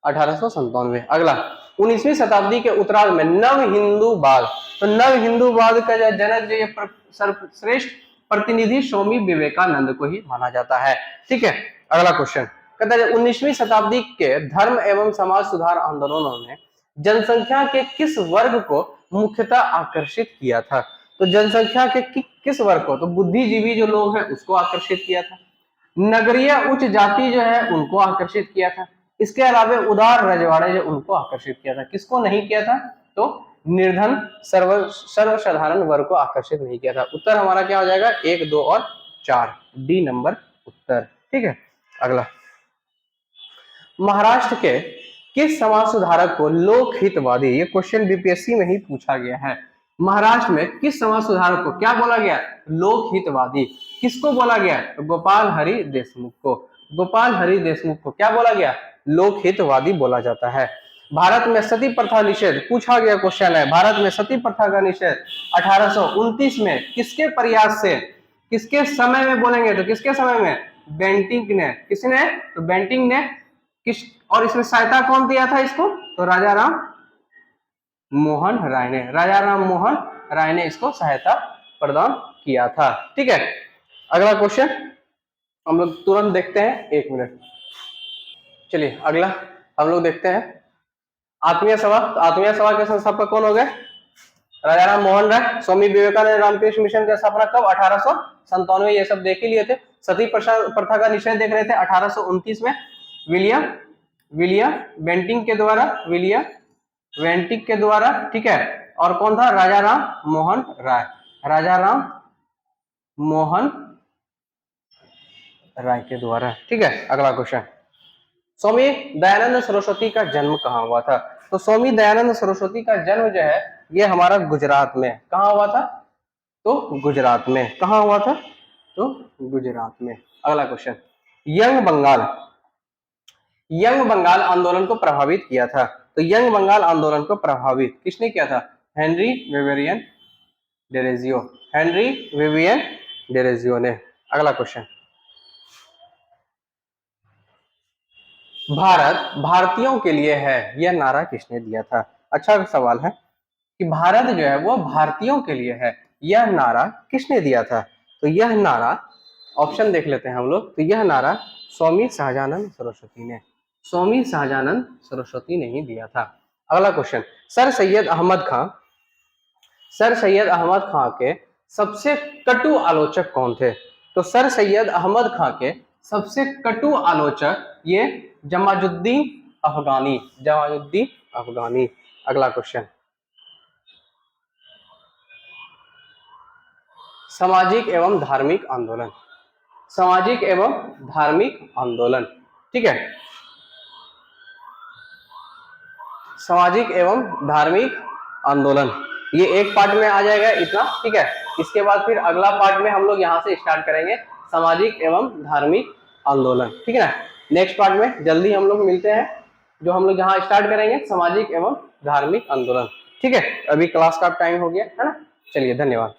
1897। अगला, 19वीं शताब्दी के उत्तरार्ध में नव हिंदूवाद, तो नव हिंदूवाद का जनक जो ये सर्वश्रेष्ठ प्रतिनिधि स्वामी विवेकानंद को ही माना जाता है, ठीक है। अगला क्वेश्चन, कहता है 19वीं शताब्दी के धर्म एवं समाज सुधार आंदोलनों ने जनसंख्या के किस वर्ग को मुख्यतः आकर्षित किया था? तो जनसंख्या के किस वर्ग को? तो बुद्धिजीवी जो लोग हैं उसको आकर्षित किया था, नगरीय उच्च जाति जो है उनको आकर्षित किया था, इसके अलावा उदार रजवाड़े जो उनको आकर्षित किया था। किसको नहीं किया था? तो निर्धन सर्वसाधारण वर्ग को आकर्षित नहीं किया था। उत्तर हमारा क्या हो जाएगा? 1, 2 और 4, डी नंबर उत्तर, ठीक है। अगला, महाराष्ट्र के किस समाज सुधारक को लोक हितवादी, ये क्वेश्चन बीपीएससी में ही पूछा गया है। महाराष्ट्र में किस समाज सुधारक को क्या बोला गया? लोक हितवादी। किसको बोला गया? तो गोपाल हरि देशमुख को, गोपाल हरि देशमुख को क्या बोला गया? लोक हितवादी बोला जाता है। भारत में सती प्रथा निषेध, पूछा गया क्वेश्चन है, भारत में सती प्रथा का निषेध 1829 में किसके प्रयास से, किसके समय में बोलेंगे तो किसके समय में? बेंटिंक ने। किसने? तो बेंटिंक ने। किस, और इसमें सहायता कौन दिया था इसको? तो राजा राम मोहन राय ने, राजा राम मोहन राय ने इसको सहायता प्रदान किया था, ठीक है। अगला क्वेश्चन हम लोग तुरंत देखते हैं, 1 मिनट, चलिए अगला हम लोग देखते हैं आत्मीय सभा। तो आत्मीय सभा के संस्थापक कौन हो गए? राजा राम मोहन राय। स्वामी विवेकानंद रामकृष्ण मिशन की स्थापना कब? 1897। ये सब देख ही लिए थे। सती प्रथा का निषेध देख रहे थे 1829 में, विलियम बेंटिंक के द्वारा, विलियम बेंटिक के द्वारा, ठीक है। और कौन था? राजा राम मोहन राय, राजा राम मोहन राय के द्वारा, ठीक है। अगला क्वेश्चन, स्वामी दयानंद सरस्वती का जन्म कहाँ हुआ था? तो स्वामी दयानंद सरस्वती का जन्म जो है ये हमारा गुजरात में। कहाँ हुआ था? तो गुजरात में। कहाँ हुआ था? तो गुजरात में। अगला question, young Bengal young Bengal आंदोलन को प्रभावित किया था? तो यंग बंगाल आंदोलन को प्रभावित किसने किया था? Henry Vivian Derozio, Henry Vivian Derozio ने। अगला क्वेश्चन, भारत भारतीयों के लिए है, यह नारा किसने दिया था? अच्छा सवाल है कि भारत जो है वो भारतीयों के लिए है, यह नारा किसने दिया था? तो यह नारा, ऑप्शन देख लेते हैं हम लोग। तो यह नारा स्वामी सहजानंद सरस्वती ने, स्वामी सहजानंद सरस्वती ने ही दिया था। अगला क्वेश्चन, सर सैयद अहमद खां, सर सैयद अहमद खां के सबसे कटु आलोचक कौन थे? तो सर सैयद अहमद खां के सबसे कटु आलोचक ये जमाजुद्दीन अफगानी, जमाजुद्दीन अफगानी। अगला क्वेश्चन, सामाजिक एवं धार्मिक आंदोलन, सामाजिक एवं धार्मिक आंदोलन, ठीक है, सामाजिक एवं धार्मिक आंदोलन, ये एक पार्ट में आ जाएगा इतना, ठीक है। इसके बाद फिर अगला पार्ट में हम लोग यहाँ से स्टार्ट करेंगे सामाजिक एवं धार्मिक आंदोलन, ठीक है ना। नेक्स्ट पार्ट में जल्दी हम लोग मिलते हैं, जो हम लोग यहाँ स्टार्ट करेंगे सामाजिक एवं धार्मिक आंदोलन, ठीक है। अभी क्लास का टाइम हो गया है ना, चलिए धन्यवाद।